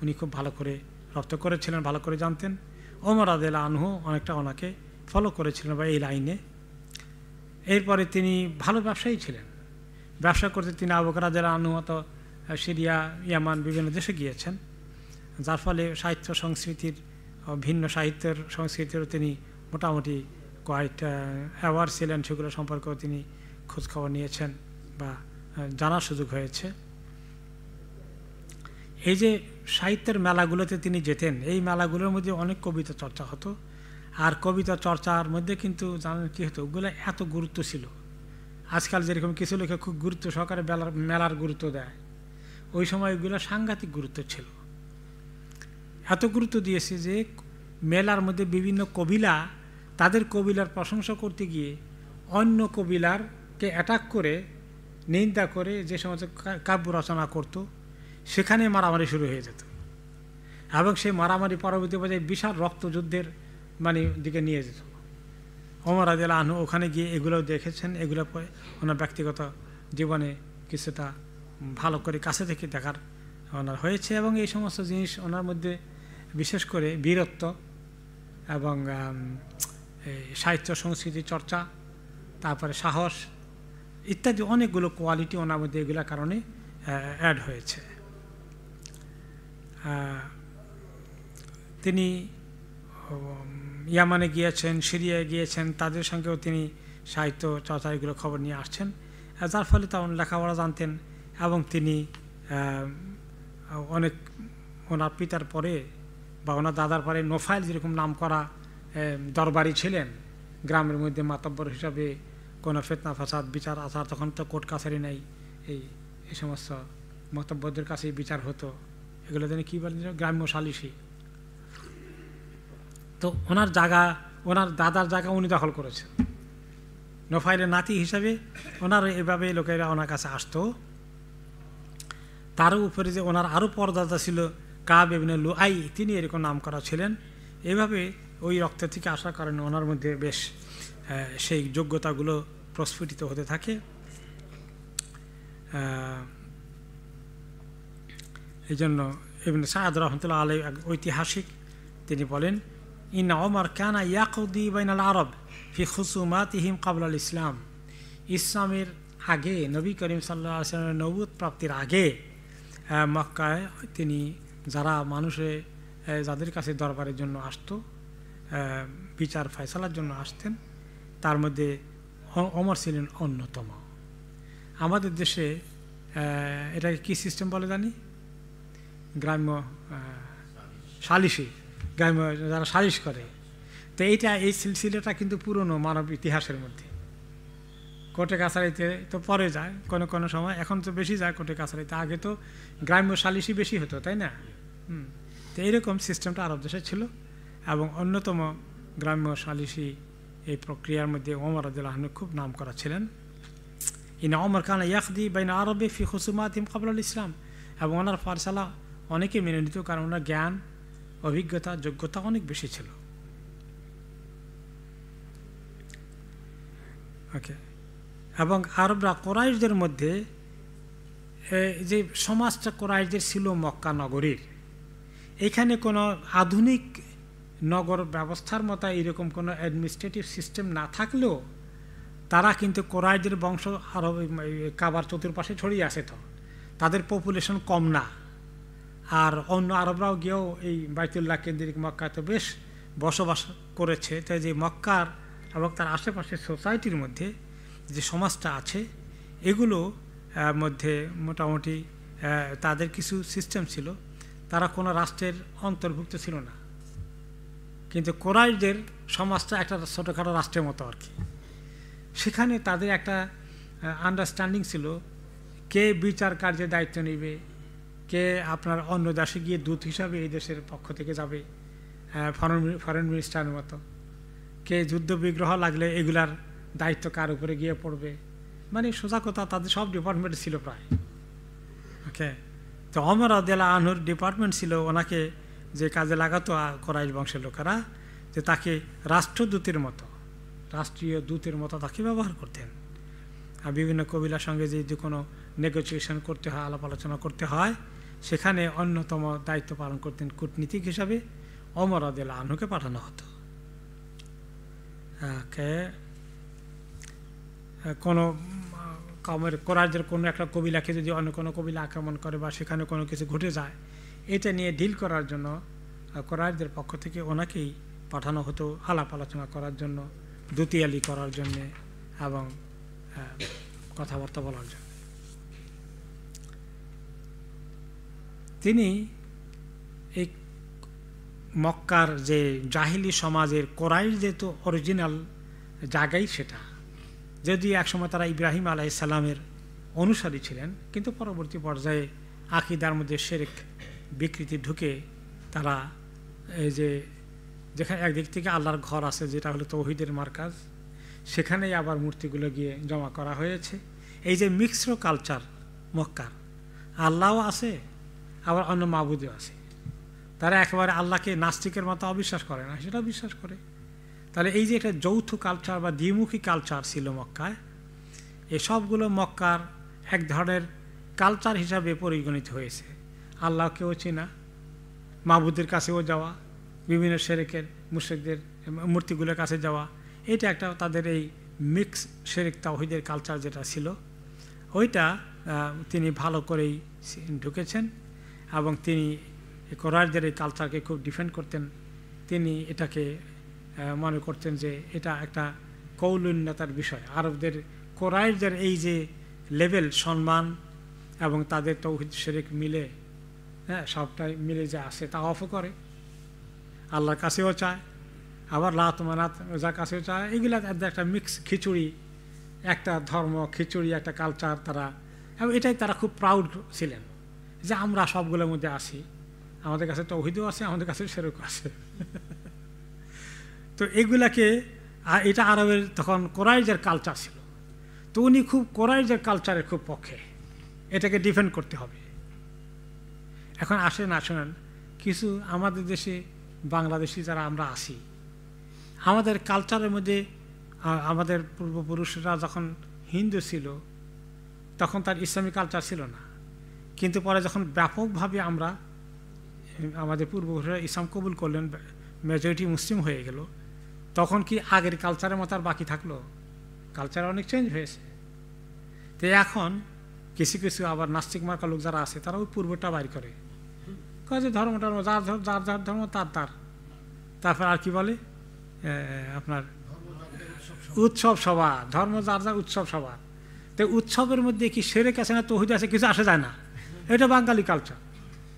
Speaker 1: উনি খুব ভালো করে রপ্ত করেছিলেন, ভালো করে জানতেন। ওমর রাদিয়াল্লাহু আনহু অনেকটা ওনাকে ফলো করেছিলেন বা এই লাইনে। এরপরে তিনি ভালো ব্যবসায়ী ছিলেন। ব্যবসা করতে তিনি আবু বকর রাদিয়াল্লাহু আনহু মতো সিরিয়া, ইয়ামান বিভিন্ন দেশে গিয়েছেন, যার ফলে সাহিত্য সংস্কৃতির, ভিন্ন সাহিত্যের সংস্কৃতিরও তিনি মোটামুটি কোয়াইট অ্যাওয়ার ছিলেন। সেগুলো সম্পর্কেও তিনি খোঁজখবর নিয়েছেন বা জানার সুযোগ হয়েছে। এই যে সাহিত্যের মেলাগুলোতে তিনি যেতেন, এই মেলাগুলোর মধ্যে অনেক কবিতা চর্চা হতো। আর কবিতা চর্চার মধ্যে কিন্তু জানেন কী হতো, ওগুলো এত গুরুত্ব ছিল। আজকাল যেরকম কিছু লোকে খুব গুরুত্ব সহকারে মেলার গুরুত্ব দেয়, ওই সময় ওইগুলো সাংঘাতিক গুরুত্ব ছিল। এত গুরুত্ব দিয়েছে যে মেলার মধ্যে বিভিন্ন কবিলা তাদের কবিলার প্রশংসা করতে গিয়ে অন্য কবিলারকে অ্যাটাক করে, নিন্দা করে যে সমস্ত কাব্য রচনা করত, সেখানে মারামারি শুরু হয়ে যেত। এবং সেই মারামারি পরবর্তী পর্যায়ে বিশাল রক্তযুদ্ধের দিকে নিয়ে যেত। ওমর রাদিয়াল্লাহু আনহু ওখানে গিয়ে এগুলোও দেখেছেন। এগুলো ওনার ব্যক্তিগত জীবনে কিছুটা ভালো করে কাছে থেকে দেখার ওনার হয়েছে। এবং এই সমস্ত জিনিস ওনার মধ্যে বিশেষ করে বীরত্ব এবং সাহিত্য সংস্কৃতি চর্চা, তারপরে সাহস ইত্যাদি অনেকগুলো কোয়ালিটি ওনার মধ্যে এগুলোর কারণে অ্যাড হয়েছে। তিনি ইয়ামানে গিয়েছেন, সিরিয়ায় গিয়েছেন, তাদের সঙ্গেও তিনি সাহিত্য চর্চা এগুলো খবর নিয়ে আসছেন, যার ফলে তেমন লেখাপড়া জানতেন। এবং তিনি অনেক ওনার পিতার পরে বা ওনার দাদার পরে নোফাইল যেরকম নাম করা দরবারি ছিলেন, গ্রামের মধ্যে মাতব্বর হিসাবে কোনো ফিতনা ফাসাদ বিচার আচার, তখন তো কোর্ট কাছারি নেই, এই সমস্ত মাতব্বরদের কাছেই বিচার হতো। এগুলো তিনি কী বলেন, গ্রাম্য সালিসি। তো ওনার জায়গা, ওনার দাদার জায়গা উনি দখল করেছেন নোফাইলের নাতি হিসাবে। ওনার এভাবে লোকেরা ওনার কাছে আসতো। তারও উপরে যে ওনার আরও পরদাদা ছিল কাব ইবনে লুআই, তিনি এরকম নাম করা ছিলেন। এইভাবে ওই রক্ত থেকে আসার কারণে ওনার মধ্যে বেশ সেই যোগ্যতাগুলো প্রস্ফুটিত হতে থাকে। এই জন্য ইবনে সাদ রাহমাতুল্লাহ আলাইহি ঐতিহাসিক, তিনি বলেন, ইন্না ওমর কানা ইয়াকদি বাইনাল আরব ফি খুসুমাতিহিম ক্বাবলাল ইসলাম। ইসলামের আগে, নবী করিম সাল্লাল্লাহু আলাইহি ওয়াসাল্লামের নবুয়ত প্রাপ্তির আগে মক্কায় তিনি যাদের কাছে দরবারের জন্য আসতো, বিচার ফয়সালার জন্য আসতেন, তার মধ্যে ওমর ছিলেন অন্যতম। আমাদের দেশে এটাকে কী সিস্টেম বলে জানি, গ্রাম্য সালিসি, গ্রাম্য যারা সালিশ করে। তো এই সিলসিলাটা কিন্তু পুরনো মানব ইতিহাসের মধ্যে। কোর্টে কাছারিতে তো পরে যায় কোনো সময়, এখন তো বেশি যায় কোর্টে কাছারিতে। আগে তো গ্রাম্য সালিসি বেশি হতো, তাই না? তো এইরকম সিস্টেমটা আরব দেশে ছিল। এবং অন্যতম গ্রাম্য সালিসি এই প্রক্রিয়ার মধ্যে ওমর রাদিয়াল্লাহু আনহু খুব নাম করা ছিলেন। ইন্না ওমর কানা ইয়াকদি বাইনা আরবে ফি খুসুমাতিহিম ক্বাবলাল ইসলাম। এবং ওনার ফয়সালা অনেকে মেনে নিত, কারণ ওনার জ্ঞান, অভিজ্ঞতা, যোগ্যতা অনেক বেশি ছিল। ওকে। এবং আরবরা কোরাইশদের মধ্যে যে সমাজটা কোরাইশদের ছিল মক্কা নগরীর, এখানে কোনো আধুনিক নগর ব্যবস্থার মতো এরকম কোনো অ্যাডমিনিস্ট্রেটিভ সিস্টেম না থাকলেও তারা কিন্তু কোরাইশদের বংশ আরব কাবার চতুর্পাশে ছড়িয়ে আসে। তো তাদের পপুলেশন কম না। আর অন্য আরবরাও গিয়েও এই বাইতুল্লাহ কেন্দ্রিক মক্কায় তো বেশ বসবাস করেছে। তাই যে মক্কার এবং তার আশেপাশের সোসাইটির মধ্যে যে সমাজটা আছে, এগুলো মধ্যে মোটামুটি তাদের কিছু সিস্টেম ছিল। তারা কোনো রাষ্ট্রের অন্তর্ভুক্ত ছিল না, কিন্তু কোরাইশদের সমাজটা একটা ছোটোখাটো রাষ্ট্রের মতো আর কি। সেখানে তাদের একটা আন্ডারস্ট্যান্ডিং ছিল, কে বিচার কার্যের দায়িত্ব নেবে, কে আপনার অন্য দেশে গিয়ে দূত হিসাবে এই দেশের পক্ষ থেকে যাবে, ফরেন মিনিস্টারের মতো, কে যুদ্ধ বিগ্রহ লাগলে এগুলার দায়িত্ব কার উপরে গিয়ে পড়বে। সোজা কথা, তাদের সব ডিপার্টমেন্ট ছিল প্রায়। ওকে। তো ওমর রাদিয়াল্লাহু আনহুর ডিপার্টমেন্ট ছিল ওনাকে যে কাজে লাগাতো কুরাইশ বংশের লোকেরা, যে তাকে রাষ্ট্রদূতের মতো, রাষ্ট্রীয় দূতের মতো তাকে ব্যবহার করতেন। আর বিভিন্ন কবিলার সঙ্গে যে কোনো নেগোসিয়েশন করতে হয়, আলাপ আলোচনা করতে হয়, সেখানে অন্যতম দায়িত্ব পালন করতেন কূটনীতিক হিসাবে ওমর রাদিয়াল্লাহু আনহুকে পাঠানো হতো। কোনো কুরাইশের কোনো একটা কবিলাকে যদি অন্য কোনো কবিলা আক্রমণ করে বা সেখানে কোনো কিছু ঘটে যায়, এটা নিয়ে ডিল করার জন্য কুরাইশদের পক্ষ থেকে ওনাকেই পাঠানো হতো আলাপ আলোচনা করার জন্য, দুতিয়ালি করার জন্যে এবং কথাবার্তা বলার জন্য। তিনি এই মক্কার যে জাহিলি সমাজের কুরাইশ যেহেতু অরিজিনাল জায়গাই সেটা, যদি একসময় তারা ইব্রাহিম আলাইহিস সালামের অনুসারী ছিলেন, কিন্তু পরবর্তী পর্যায়ে আকীদার মধ্যে শিরক বিকৃতি ঢুকে তারা এই যে যেখানে একদিক থেকে আল্লাহর ঘর আছে যেটা হলো তৌহিদের মার্কাজ, সেখানেই আবার মূর্তিগুলো গিয়ে জমা করা হয়েছে। এই যে মিক্সড কালচার মক্কার, আল্লাহও আছে আবার অন্য মাবুদও আছে। তারা একেবারে আল্লাহকে নাস্তিকের মতো অবিশ্বাস করে না, সেটাও বিশ্বাস করে। তাহলে এই যে একটা যৌথ কালচার বা দ্বিমুখী কালচার ছিল মক্কায়, এসবগুলো মক্কার এক ধরনের কালচার হিসাবে পরিগণিত হয়েছে। আল্লাহকেও চেনা, মাবুদের কাছেও যাওয়া, বিভিন্ন শিরকের মুশরিকদের মূর্তিগুলোর কাছে যাওয়া, এটা একটা তাদের এই মিক্স শিরক তাওহীদের কালচার যেটা ছিল, ওইটা তিনি ভালো করেই ঢুকেছেন এবং তিনি কুরাইশদের এই কালচারকে খুব ডিফেন্ড করতেন। তিনি এটাকে মনে করতেন যে এটা একটা কৌলুন্যতার বিষয়। আরবদের কুরাইশদের এই যে লেভেল সম্মান এবং তাদের তাওহীদ শিরক মিলে, সবটাই মিলে যে আসে, তা অফ করে, আল্লাহর কাছেও চায়, আবার লাত মানাত ওজার কাছেও চায়। এগুলা একটা মিক্স খিচুড়ি, একটা ধর্ম খিচুড়ি, একটা কালচার তারা, এবং এটাই তারা খুব প্রাউড ছিলেন যে আমরা সবগুলোর মধ্যে আসি, আমাদের কাছে তাওহীদও আছে, আমাদের কাছে শিরকও আছে। তো এগুলাকে, এটা আরবের তখন কুরাইশের কালচার ছিল, তো উনি খুব কুরাইশের কালচারের খুব পক্ষে, এটাকে ডিফেন্ড করতে হবে। এখন আসেন কিছু আমাদের দেশে বাংলাদেশি যারা আমরা আসি, আমাদের কালচারের মধ্যে আমাদের পূর্বপুরুষরা যখন হিন্দু ছিল তখন তার ইসলামিক কালচার ছিল না, কিন্তু পরে যখন ব্যাপকভাবে আমরা আমাদের পূর্বপুরুষরা ইসলাম কবুল করলেন, মেজরিটি মুসলিম হয়ে গেল, তখন কি আগের কালচারের মতো আর বাকি থাকলো? কালচার অনেক চেঞ্জ হয়েছে। তো এখন কিছু কিছু আবার নাস্তিক মার্কা লোক যারা আছে তারা ওই পূর্বটা বাইর করে, যে ধর্মটা যার যার যার ধর্ম তার তার, তারপর আর কি বলে আপনার উৎসব সভা, ধর্ম যার যার উৎসব সভা। তো উৎসবের মধ্যে কি শিরক আছে না তাওহীদ আছে, কিছু আসে যায় না, এটা বাঙালি কালচার।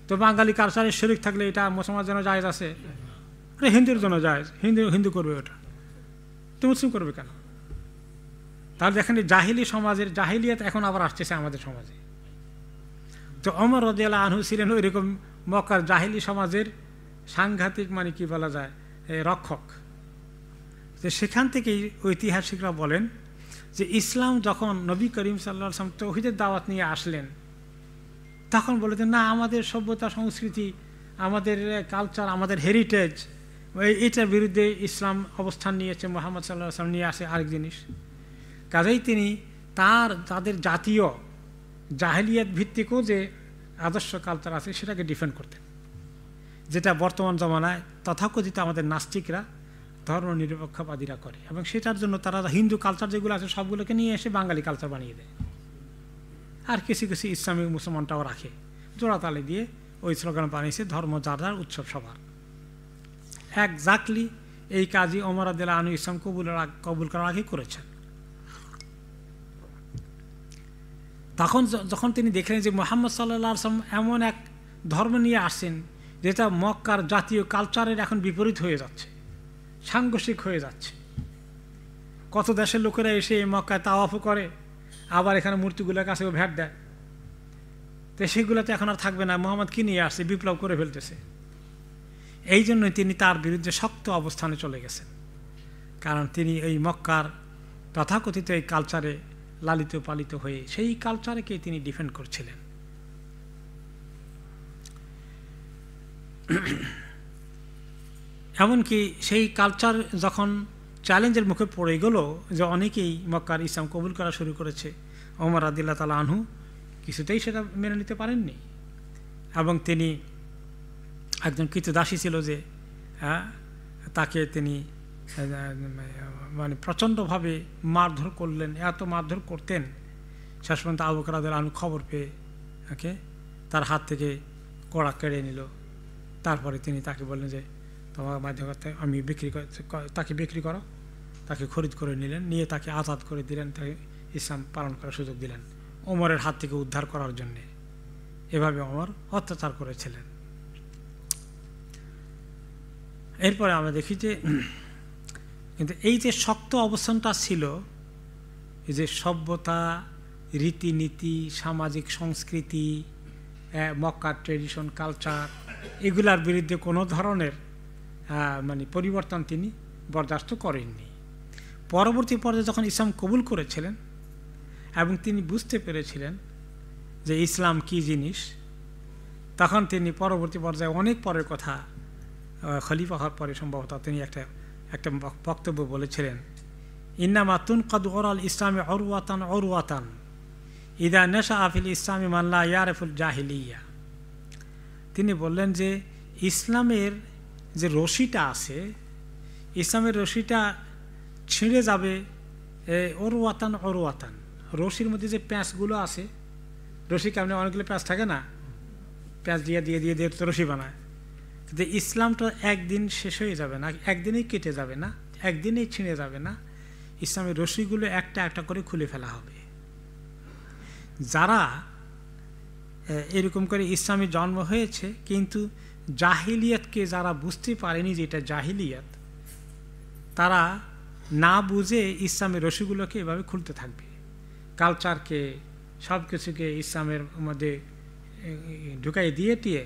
Speaker 1: তো বাঙালি কালচারে শিরক থাকলে এটা মুসলমানের জন্য জায়েজ আছে, এটা হিন্দুর জন্য জায়েজ, হিন্দু করবে ওটা, তো মুসলিম করবে কেন? তাহলে দেখেন জাহিলি সমাজের জাহিলিয়াত এখন আবার আসতেছে আমাদের সমাজে। তো ওমর রাদিয়াল্লাহু আনহু ছিলেন ওইরকম মক্কার জাহিলি সমাজের সাংঘাতিক, মানে কি বলা যায়, রক্ষক। তো সেখান থেকেই ঐতিহাসিকরা বলেন যে ইসলাম যখন নবী করিম সাল্লাল্লাহু আলাইহি ওয়াসাল্লাম তাওহীদের দাওয়াত নিয়ে আসলেন, তখন বলেছেন না, আমাদের সভ্যতা সংস্কৃতি, আমাদের কালচার, আমাদের হেরিটেজ, এটার বিরুদ্ধে ইসলাম অবস্থান নিয়েছে, মুহাম্মদ সাল্লাল্লাহু আলাইহি ওয়াসাল্লাম নিয়ে আসে আরেক জিনিস। কাজেই তিনি তাদের জাতীয় জাহেলিয়াত ভিত্তিকও যে আদর্শ কালচার আছে সেটাকে ডিফেন্ড করতেন, যেটা বর্তমান জমানায় তথাকথিত আমাদের নাস্তিকরা, ধর্ম নিরপেক্ষবাদীরা করে, এবং সেটার জন্য তারা হিন্দু কালচার যেগুলো আছে সবগুলোকে নিয়ে এসে বাঙালি কালচার বানিয়ে দেয়। আর কিছু কিছু ইসলামিক মুসলমানটাও রাখে, জোড়াতালি দিয়ে ওই স্লোগান বানিয়েছে ধর্ম যার যার উৎসব সবার। একজাক্টলি এই কাজই ওমর রাদিয়াল্লাহু আনহু ইসলাম কবুল করার আগে করেছেন। তখন যখন তিনি দেখলেন যে মুহাম্মদ সাল্লাল্লাহু আলাইহি ওয়াসাল্লাম এমন এক ধর্ম নিয়ে আসছেন যেটা মক্কার জাতীয় কালচারের এখন বিপরীত হয়ে যাচ্ছে, সাংঘর্ষিক হয়ে যাচ্ছে, কত দেশের লোকেরা এসে মক্কায় তাওয়াফও করে, আবার এখানে মূর্তিগুলোর কাছেও ভ্যাট দেয়, তো সেগুলোতে এখন আর থাকবে না, মুহাম্মদ কি নিয়ে আসছে, বিপ্লব করে ফেলতেছে। এই জন্যই তিনি তার বিরুদ্ধে শক্ত অবস্থানে চলে গেছেন, কারণ তিনি এই মক্কার তথাকথিত এই কালচারে লালিত পালিত হয়ে সেই কালচারকে তিনি ডিফেন্ড করছিলেন। এমনকি সেই কালচার যখন চ্যালেঞ্জের মুখে পড়ে গেল যে অনেকেই মক্কার ইসলাম কবুল করা শুরু করেছে, ওমর রাদিয়াল্লাহু তাআলা আনহু কিছুতেই সেটা মেনে নিতে পারেননি। এবং তিনি একজন কৃতদাসী ছিল যে তাকে তিনি মানে প্রচণ্ডভাবে মারধর করলেন, এত মারধর করতেন শেষ পর্যন্ত আবু বকর রাদিয়াল্লাহু আনহু খবর পেয়ে তার হাত থেকে কড়া কেড়ে নিল। তারপরে তিনি তাকে বললেন যে তোমার মাধ্যমে আমি তাকে বিক্রি করো, তাকে খরিদ করে নিলেন, নিয়ে তাকে আজাদ করে দিলেন, তাকে ইসলাম পালন করার সুযোগ দিলেন ওমরের হাত থেকে উদ্ধার করার জন্যে। এভাবে ওমর অত্যাচার করেছিলেন। এরপরে আমরা দেখি যে কিন্তু এই যে শক্ত অবস্থানটা ছিল, এই যে সভ্যতা, রীতিনীতি, সামাজিক সংস্কৃতি, মক্কার ট্রেডিশন, কালচার, এগুলার বিরুদ্ধে কোনো ধরনের মানে পরিবর্তন তিনি বরদাস্ত করেননি। পরবর্তী পর্যায়ে যখন ইসলাম কবুল করেছিলেন এবং তিনি বুঝতে পেরেছিলেন যে ইসলাম কি জিনিস, তখন তিনি পরবর্তী পর্যায়ে অনেক পরের কথা, খলিফা হওয়ার পরে সম্ভবত তিনি একটা বক্তব্য বলেছিলেন, ইন্নামা তুনকাদু ওরাল ইসলামে অরওয়াতান অরওয়াতান ইদা নেশা আফিল ইসলামী মাল্লা ইয়ারেফুল জাহিলিয়া। তিনি বললেন যে ইসলামের যে রশিটা আছে, ইসলামের রশিটা ছিঁড়ে যাবে অরওয়াতান অরওয়াতান। রশির মধ্যে যে প্যাঁচগুলো আছে, রশি কেমন অনেকগুলো প্যাঁচ থাকে না, প্যাঁচ দিয়ে দিয়ে দিয়ে দিয়ে তো রশি বানায়, কিন্তু ইসলামটা একদিন শেষ হয়ে যাবে না, একদিনেই কেটে যাবে না, একদিনেই ছিঁড়ে যাবে না। ইসলামের রশিগুলো একটা একটা করে খুলে ফেলা হবে। যারা এরকম করে ইসলামে জন্ম হয়েছে কিন্তু জাহিলিয়াতকে যারা বুঝতে পারেনি যে এটা জাহিলিয়াত, তারা না বুঝে ইসলামের রশিগুলোকে এভাবে খুলতে থাকবে। কালচারকে, সব কিছুকে ইসলামের মধ্যে ঢুকাই দিয়ে টিয়ে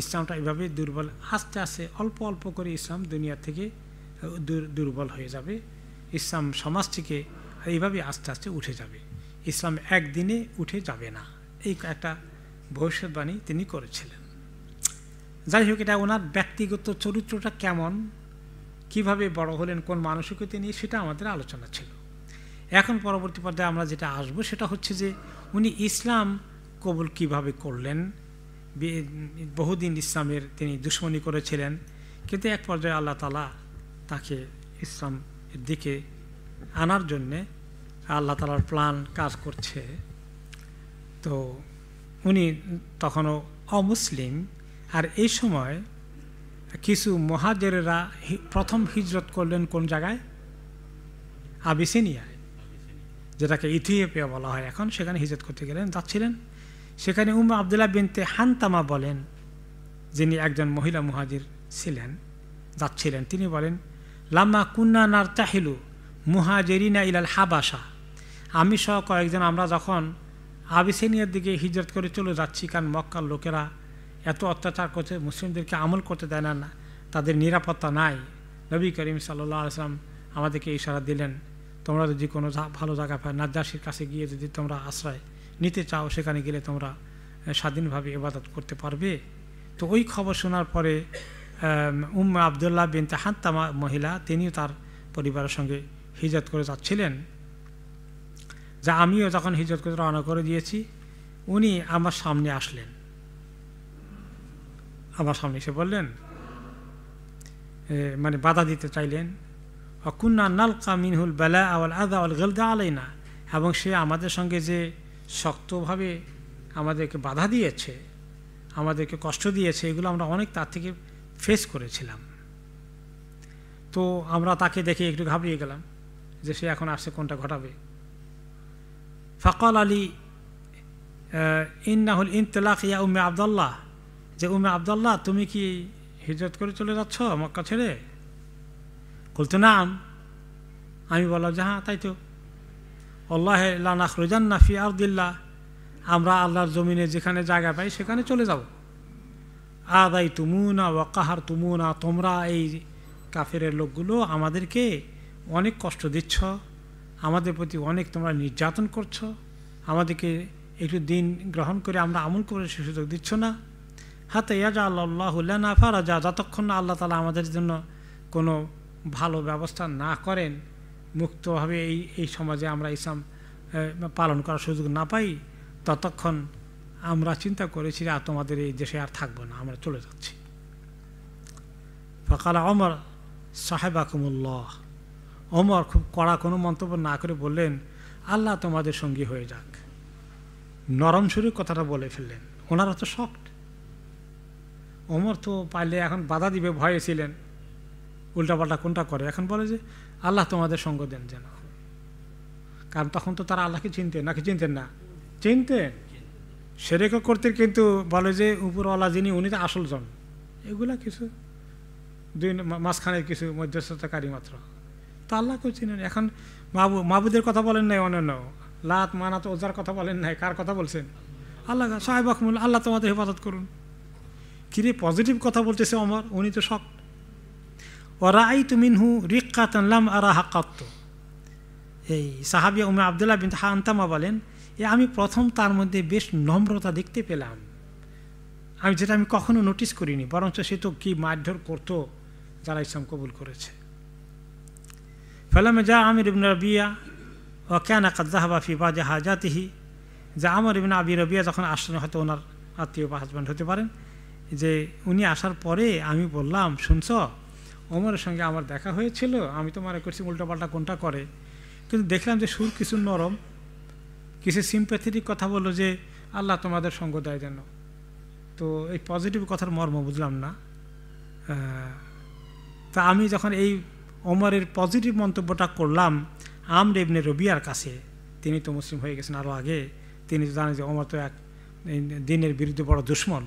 Speaker 1: ইসলামটা এভাবে দুর্বল, আস্তে আস্তে অল্প অল্প করে ইসলাম দুনিয়া থেকে দুর্বল হয়ে যাবে। ইসলাম সমাজ থেকে এইভাবে আস্তে আস্তে উঠে যাবে। ইসলাম একদিনে উঠে যাবে না, এই একটা ভবিষ্যৎবাণী তিনি করেছিলেন। যাই হোক, এটা ওনার ব্যক্তিগত চরিত্রটা কেমন, কিভাবে বড় হলেন, কোন মানসিকতা নিয়ে, সেটা আমাদের আলোচনা ছিল। এখন পরবর্তী পর্যায়ে আমরা যেটা আসবো সেটা হচ্ছে যে উনি ইসলাম কবুল কিভাবে করলেন। বহুদিন ইসলামের তিনি দুশ্মনী করেছিলেন, কিন্তু এক পর্যায়ে আল্লাহ তাআলা তাকে ইসলামের দিকে আনার জন্যে আল্লাহ তাআলার প্ল্যান কাজ করছে। তো উনি তখনও অমুসলিম, আর এই সময় কিছু মুহাজিরেরা প্রথম হিজরত করলেন কোন জায়গায়? আবিসিনিয়ায়, যেটাকে ইথিওপিয়া বলা হয় এখন। সেখানে হিজরত করতে গেলেন, যাচ্ছিলেন। সেখানে আবদুল্লাহ বিনতে হানতামা বলেন, যিনি একজন মহিলা মুহাজির ছিলেন, যাচ্ছিলেন। তিনি বলেন, লাম্মা কুন্না নারতাহিলু মুহাজিরিনা ইলাল হাবাসা, আমি সহ কয়েকজন আমরা যখন আবিসিনিয়ার দিকে হিজরত করে চলে যাচ্ছি, কারণ মক্কার লোকেরা এত অত্যাচার করছে, মুসলিমদেরকে আমল করতে দেয় না, তাদের নিরাপত্তা নাই। নবী করিম সাল্লাল্লাহু আলাইহি ওয়াসাল্লাম আমাদেরকে ইশারা দিলেন, তোমরা যদি কোনো ভালো জায়গা পায়, নাজ্জাশীর কাছে গিয়ে যদি তোমরা আশ্রয় নিতে চাও, সেখানে গেলে তোমরা স্বাধীনভাবে ইবাদত করতে পারবে। তো ওই খবর শোনার পরে আবদুল্লাহ বিনতে হানতামা মহিলা, তিনিও তার পরিবারের সঙ্গে হিজরত করে যাচ্ছিলেন। যা আমিও যখন হিজরত করে রওনা করে দিয়েছি, উনি আমার সামনে আসলেন। আমার সামনে এসে বললেন, মানে বাধা দিতে চাইলেন, অকুন্না নালকা মিনহুল বালা আওয়াল আযা ওয়াল গলদা আলাইনা, এবং সে আমাদের সঙ্গে যে শক্তভাবে আমাদেরকে বাধা দিয়েছে, আমাদেরকে কষ্ট দিয়েছে, এগুলো আমরা অনেক তার থেকে ফেস করেছিলাম। তো আমরা তাকে দেখে একটু ঘাবড়িয়ে গেলাম যে সে এখন আসছে, কোনটা ঘটাবে। ফাকাল আলী ইন্নাহুল ইনতিলাক ইয়া উম্মে আবদুল্লাহ, যে উম্মে আবদুল্লাহ, তুমি কি হিজরত করে চলে যাচ্ছ মক্কা ছেড়ে? বলতো নাম। আমি বললাম যে হ্যাঁ, তাই তো। আল্লাহে লা নাখরুজান্না ফি আরদিল্লাহ, আমরা আল্লাহর জমিনে যেখানে জায়গা পাই সেখানে চলে যাব। আদাই তুমুনা ওয়া কাহার তুমুনা, তোমরা এই কাফেরের লোকগুলো আমাদেরকে অনেক কষ্ট দিচ্ছ, আমাদের প্রতি অনেক তোমরা নির্যাতন করছো, আমাদেরকে একটু দিন গ্রহণ করে আমরা আমল করে সে সুযোগ দিচ্ছ না। হাত্তা ইয়াজআলাল্লাহু লানা ফারাজা, যতক্ষণ না আল্লাহ তাআলা আমাদের জন্য কোনো ভালো ব্যবস্থা না করেন, মুক্তভাবে এই সমাজে আমরা ইসলাম পালন করার সুযোগ না পাই, ততক্ষণ আমরা চিন্তা করেছি যে তোমাদের এই দেশে আর থাকবো না, আমরা চলে যাচ্ছি। ফাকালা ওমর সাহেবাকুমুল্লাহ, ওমর খুব কড়া কোনো মন্তব্য না করে বললেন, আল্লাহ তোমাদের সঙ্গী হয়ে যাক। নরম সুরে কথাটা বলে ফেললেন। ওনারা তো শক্ট। ওমর তো পাইলে এখন বাধা দিবে ভয়ে ছিলেন, উল্টাপাল্টা কোনটা করে, এখন বলে যে আল্লাহ তোমাদের সঙ্গ দেন যেন। কারণ তখন তো তারা আল্লাহকে চিনতেন নাকি চিনতেন না? চিনতেন। শিরক করতে, কিন্তু বলে যে উপরওয়ালা যিনি উনি তো আসল জন। এগুলা কিছু দুই মাঝখানের কিছু মধ্যস্থতাকারী মাত্র, তা আল্লাহকেও চিনেন। এখন মাবুদের কথা বলেন নাই, অনন্য লাত মানাত ওজার কথা বলেন নাই, কার কথা বলছেন? আল্লাহ। সাহেব আখমুল, আল্লাহ তোমাদের হেফাজত করুন। কিরে পজিটিভ কথা বলতেছে অমর, উনি তো শক। ওরাআইতু মিনহু রিক্কাতান লাম আরাহা কাত্ত। এই সাহাবিয়া উম্মে আব্দুল্লাহ বিনত হানতামা বলেন, আমি প্রথম তার মধ্যে বেশ নম্রতা দেখতে পেলাম, যেটা আমি কখনো নোটিস করিনি, বরঞ্চ সে তো কি মারধর করতো যারা ইসলাম কবুল করেছে। ফালামা জা আমির ইবনে রাবিয়া ওয়া কানা কাদ যাহাবা ফি বাদি হাজাতিহি, যা আমর ইবনে আবি রাবিয়া যখন আসলেন, হয়তো ওনার আত্মীয় বা হাজব্যান্ড হতে পারেন, যে উনি আসার পরে আমি বললাম, শুনছ ওমরের সঙ্গে আমার দেখা হয়েছিল, আমি তো মনে করছি উল্টাপাল্টা কোনটা করে, কিন্তু দেখলাম যে সুর কিছু নরম, কিছু সিম্প্যাথেটিক কথা বললো যে আল্লাহ তোমাদের সঙ্গ দেয় যেন। তো এই পজিটিভ কথার মর্ম বুঝলাম না। তা আমি যখন এই ওমরের পজিটিভ মন্তব্যটা করলাম আমর ইবনে রবিয়ার কাছে, তিনি তো মুসলিম হয়ে গেছেন আরও আগে, তিনি জানেন যে ওমর তো এক দিনের বিরুদ্ধে বড় দুশ্মন।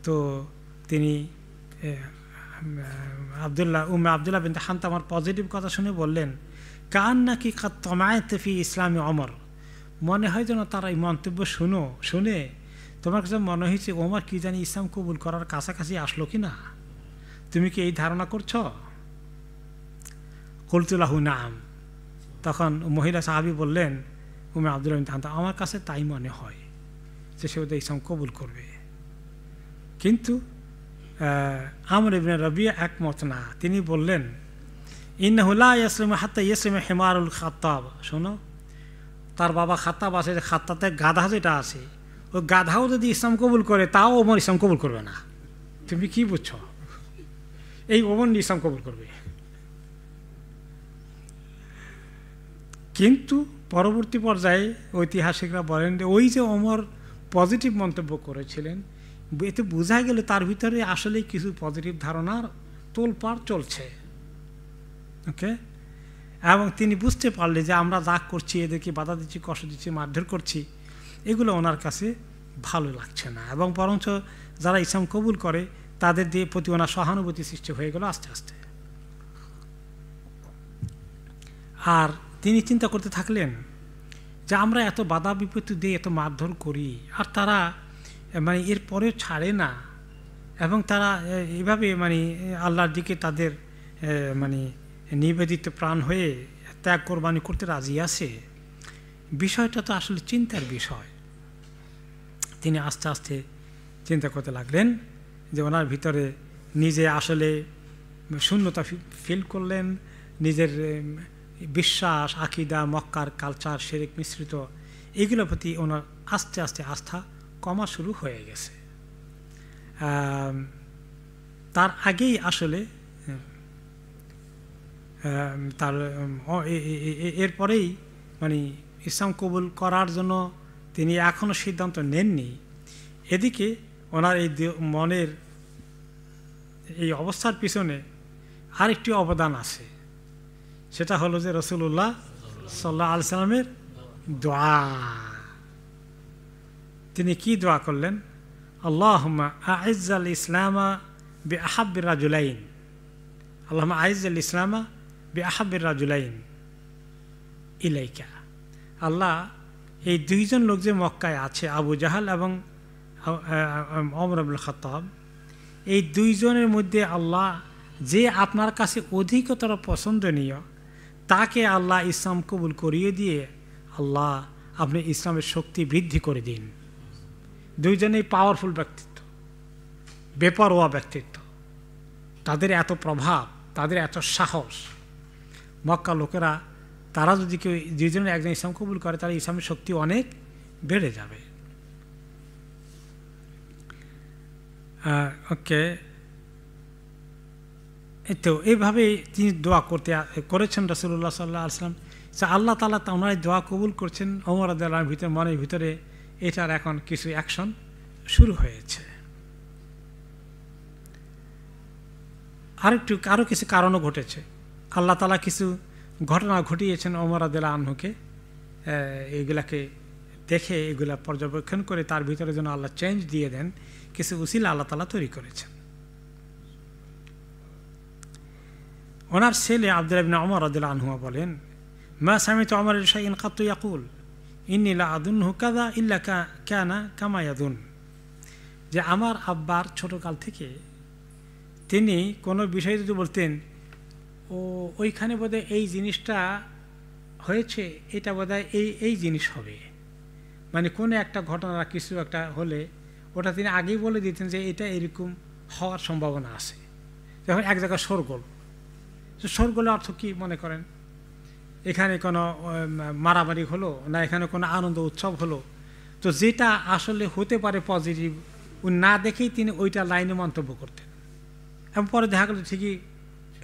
Speaker 1: তো তিনি উম্মে আব্দুল্লাহ বিনতে হানতামার পজিটিভ কথা শুনে বললেন, কান নাকি তমায়েত ফি ইসলামী ওমর, মনে হয় যেন তারা এই মন্তব্য শুনে তোমার কাছে মনে হয়েছে ওমর কি জানি ইসলাম কবুল করার কাছাকাছি আসলো কি না, তুমি কি এই ধারণা করছো? কুলতুলাহু নাম। তখন মহিলা সাহাবী বললেন, উম্মে আব্দুল্লাহ বিনতে হানতামা, আমার কাছে তাই মনে হয় যে সে ওদের ইসলাম কবুল করবে। কিন্তু আমর ইবনে রাবিয়া একমত না। তিনি বললেন, ইন্নাহু লা ইয়াসলিমু হাত্তা ইয়াসলিমা হিমারুল খাত্তাব। শোনো, তার বাবা খাত্তাব আছে, খাত্তাতে গাধা যেটা আছে, ওই গাধাও যদি ইসলাম কবুল করে তাও ওমর ইসলাম কবুল করবে না। তুমি কি বুঝছো? এই ওমর ইসলাম কবুল করবে। কিন্তু পরবর্তী পর্যায়ে ঐতিহাসিকরা বলেন যে ওই যে ওমর পজিটিভ মন্তব্য করেছিলেন, এতে বোঝা গেল তার ভিতরে আসলে কিছু পজিটিভ ধারণার তোলপাড় চলছে। ওকে, এবং তিনি বুঝতে পারলে যে আমরা যা করছি, এদেরকে বাধা দিচ্ছি, কষ্ট দিচ্ছি, মারধর করছি, এগুলো ওনার কাছে ভালো লাগছে না, এবং বরঞ্চ যারা ইসলাম কবুল করে তাদের দিয়ে প্রতি ওনার সহানুভূতি সৃষ্টি হয়ে গেল আস্তে আস্তে। আর তিনি চিন্তা করতে থাকলেন যে আমরা এত বাধা বিপত্তি দিয়ে এত মারধর করি, আর তারা মানে এরপরেও ছাড়ে না, এবং তারা এইভাবে মানে আল্লাহর দিকে তাদের মানে নিবেদিত প্রাণ হয়ে ত্যাগ কোরবানি করতে রাজি আছে। বিষয়টা তো আসলে চিন্তার বিষয়। তিনি আস্তে আস্তে চিন্তা করতে লাগলেন যে ওনার ভিতরে নিজে আসলে শূন্যতা ফিল করলেন, নিজের বিশ্বাস, আকিদা, মক্কার কালচার, শিরক মিশ্রিত এগুলোর প্রতি ওনার আস্তে আস্তে আস্থা কমা শুরু হয়ে গেছে। তার আগেই আসলে তার এরপরেই মানে ইসলাম কবুল করার জন্য তিনি এখনও সিদ্ধান্ত নেননি। এদিকে ওনার এই মনের এই অবস্থার পিছনে আরেকটি অবদান আছে, সেটা হলো যে রাসূলুল্লাহ সাল্লাল্লাহু আলাইহি সাল্লামের দোয়া। তিনি কি দোয়া করলেন? আল্লাহুম্মা আ'iজ্জাল ইসলামা বিআহাব্বির রাজুলাইন, আল্লাহুম্মা আ'iজ্জাল ইসলামা বিআহাব্বির রাজুলাইন ইলাইকা। আল্লাহ, এই দুইজন লোক যে মক্কায় আছে, আবু জাহাল এবং ওমর ইবনুল খাত্তাব, এই দুইজনের মধ্যে আল্লাহ যে আপনার কাছে অধিকতর পছন্দনীয়, তাকে আল্লাহ ইসলাম কবুল করিয়ে দিয়ে আল্লাহ আপনি ইসলামের শক্তি বৃদ্ধি করে দিন। দুইজনেই পাওয়ারফুল ব্যক্তিত্ব, বেপরোয়া ব্যক্তিত্ব, তাদের এত প্রভাব, তাদের এত সাহস। মক্কা লোকেরা তারা যদি কেউ দুজনের একজন ইসলাম কবুল করে তাহলে ইসলামের শক্তি অনেক বেড়ে যাবে। ওকে, তো এইভাবেই তিনি দোয়া করেছেন রাসূলুল্লাহ সাল্লাল্লাহু আলাইহি ওয়াসাল্লাম। আল্লাহ তাআলা ওনার দোয়া কবুল করছেন। ওমর রাদিয়াল্লাহু আনহুর ভিতরে, মনের ভিতরে এটার এখন কিছু অ্যাকশন শুরু হয়েছে। আরও কিছু কারণও ঘটেছে। আল্লাহ তাআলা কিছু ঘটনা ঘটিয়েছেন ওমর রাদিয়াল্লাহু আনহুকে, এগুলাকে দেখে, এগুলা পর্যবেক্ষণ করে তার ভিতরে যেন আল্লাহ চেঞ্জ দিয়ে দেন, কিছু উসিলা আল্লাহ তাআলা তৈরি করেছেন। ওনার ছেলে আব্দুল্লাহ ইবনে ওমর রাদিয়াল্লাহু আনহু বলেন, মা সামিতু ওমর শাইআন কাত্তু ইয়াকুল ইন্নী লা আযুন্নহু কাযা ইল্লা কানা কামা ইয়াযুন, যে আমার আব্বার ছোটকাল থেকে তিনি কোনো বিষয় যদি বলতেন, ও ওইখানে বোধহয় এই জিনিসটা হয়েছে, এটা বোধহয় এই জিনিস হবে, মানে কোনো একটা ঘটনা কিছু একটা হলে ওটা তিনি আগেই বলে দিতেন যে এটা এরকম হওয়ার সম্ভাবনা আছে। যখন এক জায়গায় শোরগোল, শোরগোলের অর্থ কী মনে করেন? এখানে কোনো মারামারি হলো না, এখানে কোনো আনন্দ উৎসব হলো, তো যেটা আসলে হতে পারে পজিটিভ, না দেখেই তিনি ওইটা লাইনে মন্তব্য করতেন, এবং পরে দেখা গেল ঠিকই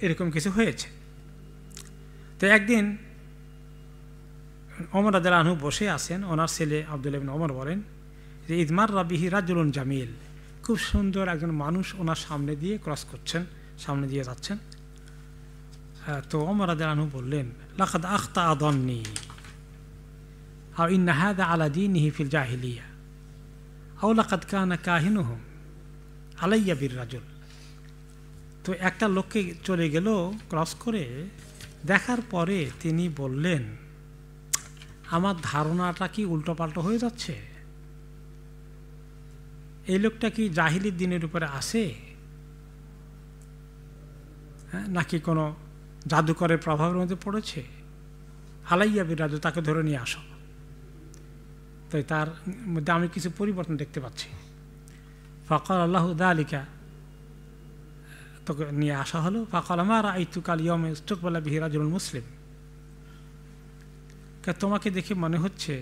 Speaker 1: এরকম কিছু হয়েছে। তো একদিন ওমর রাদিয়াল্লাহু আনহু বসে আছেন, ওনার ছেলে আব্দুল্লাহ ইবনে ওমর বলেন যে ইদমার রাবিহি রাজুলুন জামিল, খুব সুন্দর একজন মানুষ ওনার সামনে দিয়ে ক্রস করছেন, সামনে দিয়ে যাচ্ছেন। তো ওমর রাদিয়াল্লাহু আনহু বললেন, লাকাদ আখতা আযান্নি আও ইন্না হাযা আলা দীনিহি ফিল জাহিলিয়া আও লাকাদ কানা কাহিনুহুম আলাইয়া বির রাজুল। তো একটা লোককে চলে গেল ক্রস করে, দেখার পরে তিনি বললেন, আমার ধারণাটা কি উল্টোপাল্টো হয়ে যাচ্ছে? এই লোকটা কি জাহিলির দিনের উপরে আসে, হ্যাঁ, নাকি কোনো জাদুকরের প্রভাবের মধ্যে পড়েছে? আলাইয়া বির রাজুল, তাকে ধরে নিয়ে আসো। তাই তার মধ্যে আমি কিছু পরিবর্তন দেখতে পাচ্ছি। ফাকাল আল্লাহু যালিকা, তোকে নিয়ে আসা হলো। ফাকাল মা রাআইতুকা আল ইয়াওমা ইস্তাকবালা বিহি রাজুলুন মুসলিম, তোমাকে দেখে মনে হচ্ছে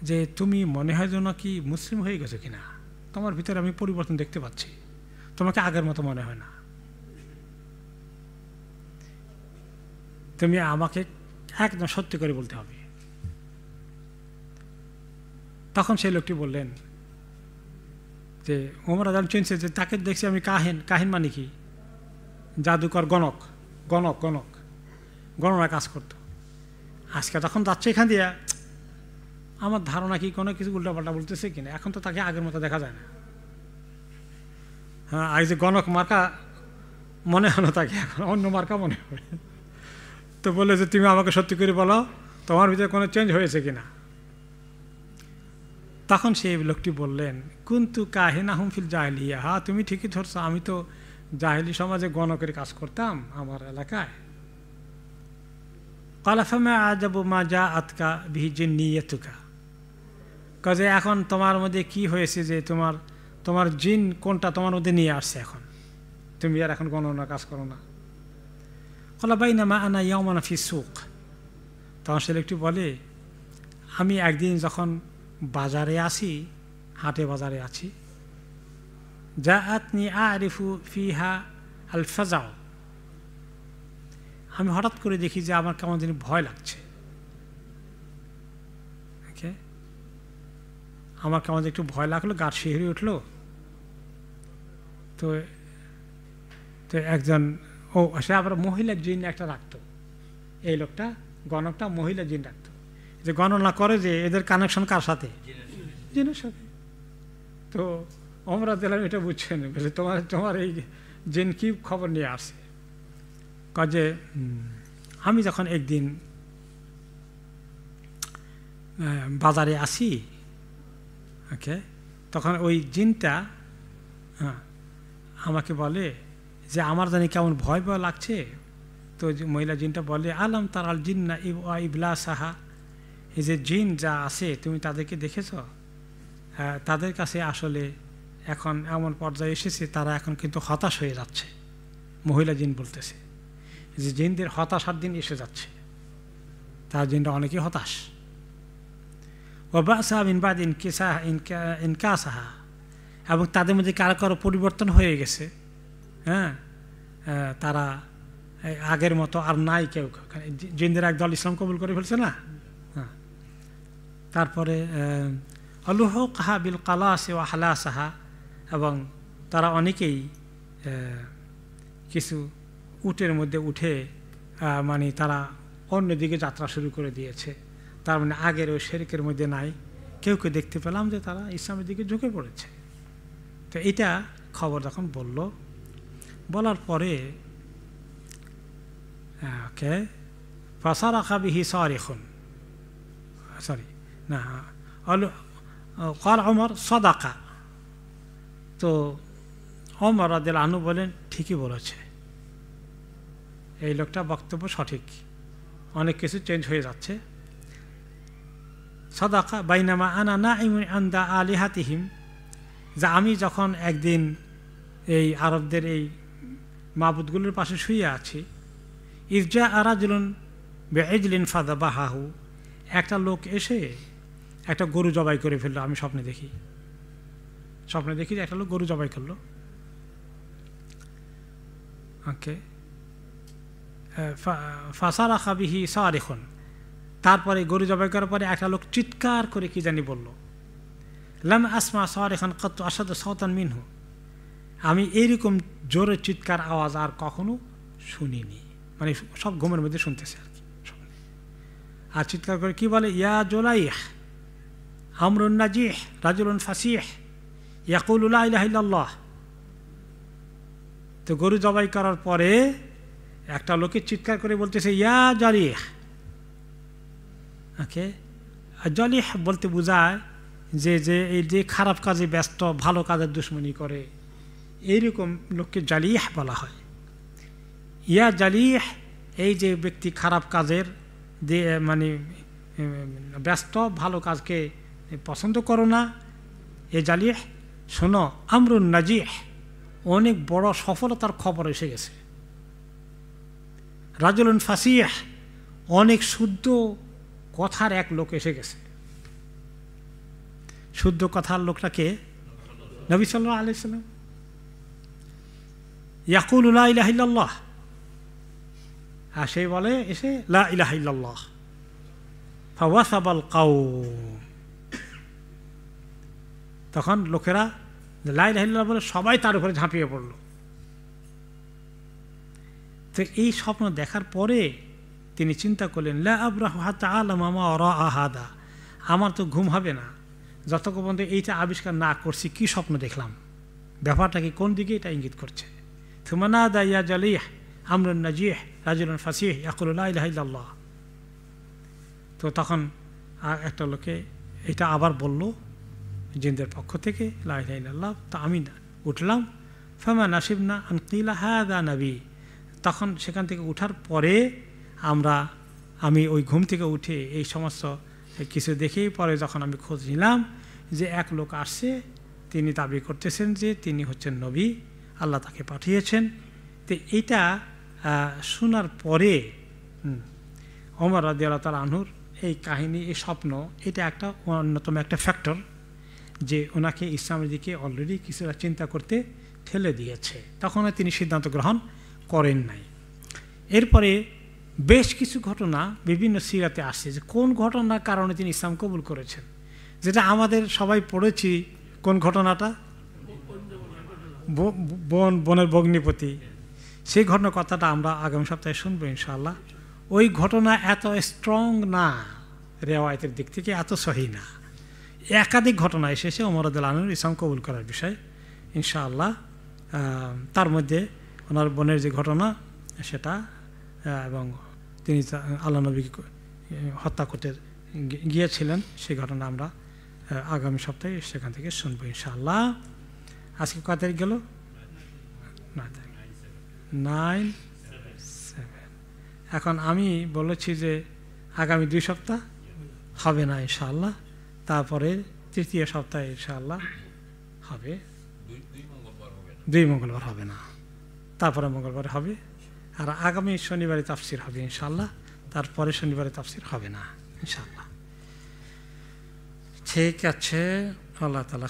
Speaker 1: যে তুমি মনে হয় যেন কি মুসলিম হয়ে গেছো কিনা, তোমার ভিতরে আমি পরিবর্তন দেখতে পাচ্ছি, তোমাকে আগের মতো মনে হয় না, তুমি আমাকে একদম সত্যি করে বলতে হবে। তখন সেই লোকটি বললেন যে ওমর রাদিয়াল্লাহু চিনছে যে তাকে দেখছি আমি কাহিন। কাহিন মানে কি? জাদুকর, গণক, গণক গণক গণনা কাজ করতো। আজকে তখন যাচ্ছে এখান দিয়ে, আমার ধারণা কি কোনো কিছু উল্টাপাল্টা বলতেছে কিনা, এখন তো তাকে আগের মতো দেখা যায় না। হ্যাঁ, আজ যে গণক মার্কা মনে হয় না তাকে, এখন অন্য মার্কা মনে হয়। তো বলে যে তুমি আমাকে সত্যি করে বলো তোমার ভিতরে কোনো চেঞ্জ হয়েছে কিনা। তখন সেই লোকটি বললেন, কুনতু কাহিনাহুম ফিল জাহিলিয়া, হ্যাঁ তুমি ঠিকই ধরছো, আমি তো জাহিলি সমাজে গণকের কাজ করতাম আমার এলাকায়। ক্বালা ফামা আজাবু মা জাআতকা বিহি জিন্নিয়াতুকা, কাজে এখন তোমার মধ্যে কি হয়েছে যে তোমার জিন কোনটা তোমার মধ্যে নিয়ে আসছে, এখন তুমি আর এখন গণনা কাজ করো না। ক্বালা বাইনামা আনা ইয়াওমান ফি সুক, তখন সে লোকটি বলে, আমি একদিন যখন বাজারে আসি, হাটে বাজারে আছি, জাআতনি আরিফু ফিহা আল ফাজাউ, আমি হঠাৎ করে দেখি যে আমার কেমন জানি ভয় লাগছে, ওকে, আমার কেমন একটু ভয় লাগলো, গা শিহরে উঠলো। তো একজন, সে আবার মহিলা জিন একটা রাখতো, এই লোকটা গণকটা মহিলা জিন রাখতো, যে গণনা করে যে এদের কানেকশন কার সাথে, জিনের সাথে। তো ওমর রাদিয়াল্লাহু আনহু এটা বুঝছেন, বলে তোমার এই জিন কি খবর নিয়ে আসে। কাজে আমি যখন একদিন বাজারে আসি, ওকে, তখন ওই জিনটা আমাকে বলে যে আমার জানি কেমন ভয় ভয় লাগছে। তো মহিলা জিনটা বলে, আলাম তারাল জিন্না ইবলাসাহা, এই যে জিন যা আছে তুমি তাদেরকে দেখেছ? তাদের কাছে আসলে এখন এমন পর্যায়ে এসেছে তারা এখন কিন্তু হতাশ হয়ে যাচ্ছে। মহিলা জিন বলতেছে যে জিনদের হতাশার দিন এসে যাচ্ছে, তার জিনরা অনেকেই হতাশ। ওয়াবাসা মিন বাদ ইনকাসাহা, এবং তাদের মধ্যে কারো কারো পরিবর্তন হয়ে গেছে। হ্যাঁ, তারা আগের মতো আর নাই কেউ। জিনদের একদল ইসলাম কবুল করে ফেলছে না। হ্যাঁ, তারপরে অলুহা বিল কালাসে ও হালাসাহা, এবং তারা অনেকেই কিছু উটের মধ্যে উঠে মানে তারা অন্যদিকে যাত্রা শুরু করে দিয়েছে। তার মানে আগের ওই শেরিকের মধ্যে নাই। কেউ কেউ দেখতে পেলাম যে তারা ইসলামের দিকে ঝুঁকে পড়েছে। তো এটা খবর যখন বলার পরে ওকে ফাসারাখা বিহি সারিখুন, সরি না কাল ওমর সাদাকা। তো ওমর রাদিয়াল্লাহু আনহু বলেন ঠিকই বলেছে, এই লোকটা বক্তব্য সঠিক, অনেক কিছু চেঞ্জ হয়ে যাচ্ছে। সাদাকা বাইনামা আনা নাইমুন আনদা আলিহাতিহিম, যা আমি যখন একদিন এই আরবদের এই মাবুদগুলোর পাশে শুয়ে আছি, ইরজা আরাজুলুন বেইজলিন ফাযাবাহাহু, একটা লোক এসে একটা গরু জবাই করে ফেললো। আমি স্বপ্নে দেখি যে একটা লোক গরু জবাই করলো। ওকে, ফাসারাখা বিহি সারিখুন, তারপরে গরু জবাই করার পরে একটা লোক চিৎকার করে কি জানি বলল, লাম আসমা সারিখান কত আসাদ সাওতান মিনহু, আমি এইরকম জোরে চিৎকার আওয়াজ আর কখনো শুনিনি। মানে সব ঘুমের মধ্যে শুনতেছে আর কি। আর চিৎকার করে কি বলে, ইয়া জুলাইহ আমরুন নাজিহ রাজুলুন ফাসিহ ইয়াকুলু লা ইলাহা ইল্লাল্লাহ। তো গরু জবাই করার পরে একটা লোকে চিৎকার করে বলতেছে ইয়া জারিহ। ওকে, জলিহ বলতে বোঝায় যে এই যে খারাপ কাজে ব্যস্ত, ভালো কাজের দুশ্মনী করে, এইরকম লোককে জালিহ বলা হয়। ইয়া জালিহ, এই যে ব্যক্তি খারাপ কাজের মানে ব্যস্ত, ভালো কাজকে পছন্দ করো না, এ জালিহ শোনো, আমরুন নাজিহ, অনেক বড় সফলতার খবর এসে গেছে। রাজুলুন ফাসিহ, অনেক শুদ্ধ কথার এক লোক এসে গেছে। শুদ্ধ কথার লোকটাকে নবী সাল্লাল্লাহু আলাইহি সাল্লাম। ইয়াকুলু লা ইলাহা ইল্লাল্লাহ, আর সেই বলে এসে লা ইলাহা ইল্লাল্লাহ। ফাওয়াসাবাল কাওম, তখন লোকেরা লা ইলাহা ইল্লাল্লাহ বলে সবাই তার উপরে ঝাঁপিয়ে পড়ল। তো এই স্বপ্ন দেখার পরে তিনি চিন্তা করলেন, লা আবরাহু হাত্তা আ'লামা মা ওয়ারাআ হাদা, আমার তো ঘুম হবে না যতক্ষণ পর্যন্ত এইটা আবিষ্কার না করছি কি স্বপ্ন দেখলাম, ব্যাপারটা কি কোন দিকে এটা ইঙ্গিত করছে। থুম্মা নাদা ইয়া জালিহ আমরুন নাজিহ রাজুলুন ফাসিহ ইয়াকুলু লা ইলাহা ইল্লাল্লাহ। তো তখন একটা লোকে এটা আবার বলল জিনদের পক্ষ থেকে, লা ইলাহা ইল্লাল্লাহ। তো আমি উঠলাম, ফামা নাসিবনা আন কিলা হাদা নবী। তখন সেখান থেকে উঠার পরে আমি ওই ঘুম থেকে উঠে এই সমস্ত কিছু দেখেই পরে যখন আমি খোঁজ নিলাম যে এক লোক আসছে, তিনি দাবি করতেছেন যে তিনি হচ্ছেন নবী, আল্লাহ তাকে পাঠিয়েছেন। তো এইটা শোনার পরে ওমর রাদিয়াল্লাহু তাআলা আনহুর এই কাহিনী, এই স্বপ্ন, এটা একটা অন্যতম একটা ফ্যাক্টর যে ওনাকে ইসলামের দিকে অলরেডি কিছুটা চিন্তা করতে ঠেলে দিয়েছে। তখন তিনি সিদ্ধান্ত গ্রহণ করেন নাই। এরপরে বেশ কিছু ঘটনা বিভিন্ন সিরাতে আসছে যে কোন ঘটনার কারণে তিনি ইসলাম কবুল করেছেন, যেটা আমাদের সবাই পড়েছি। কোন ঘটনাটা? বনের বগ্নিপতি। সেই ঘটনার কথাটা আমরা আগামী সপ্তাহে শুনবো ইনশাআল্লাহ। ওই ঘটনা এত স্ট্রং না, রেওয়ায়তের দিক থেকে এত সহি না। একাধিক ঘটনা এসেছে ওমর রাদিয়াল্লাহু আনহু ইসলাম কবুল করার বিষয় ইনশাআল্লাহ। তার মধ্যে ওনার বোনের যে ঘটনা সেটা, এবং তিনি আল্লাহ নবীকে হত্যা করতে গিয়েছিলেন, সেই ঘটনা আমরা আগামী সপ্তাহে সেখান থেকে শুনবো ইনশাআল্লাহ। আজকে কত তারিখ গেল? 9/7। এখন আমি বলেছি যে আগামী 2 সপ্তাহ হবে না ইনশাআল্লাহ, তারপরে তৃতীয় সপ্তাহে ইনশাআল্লাহ হবে। 2 মঙ্গলবার হবে না, তারপরে মঙ্গলবার হবে। আর আগামী শনিবারে তাফসির হবে ইনশাআল্লাহ, তারপরে শনিবারে তাফসির হবে না ইনশাআল্লাহ। ঠিক আছে, আল্লাহ তাআলা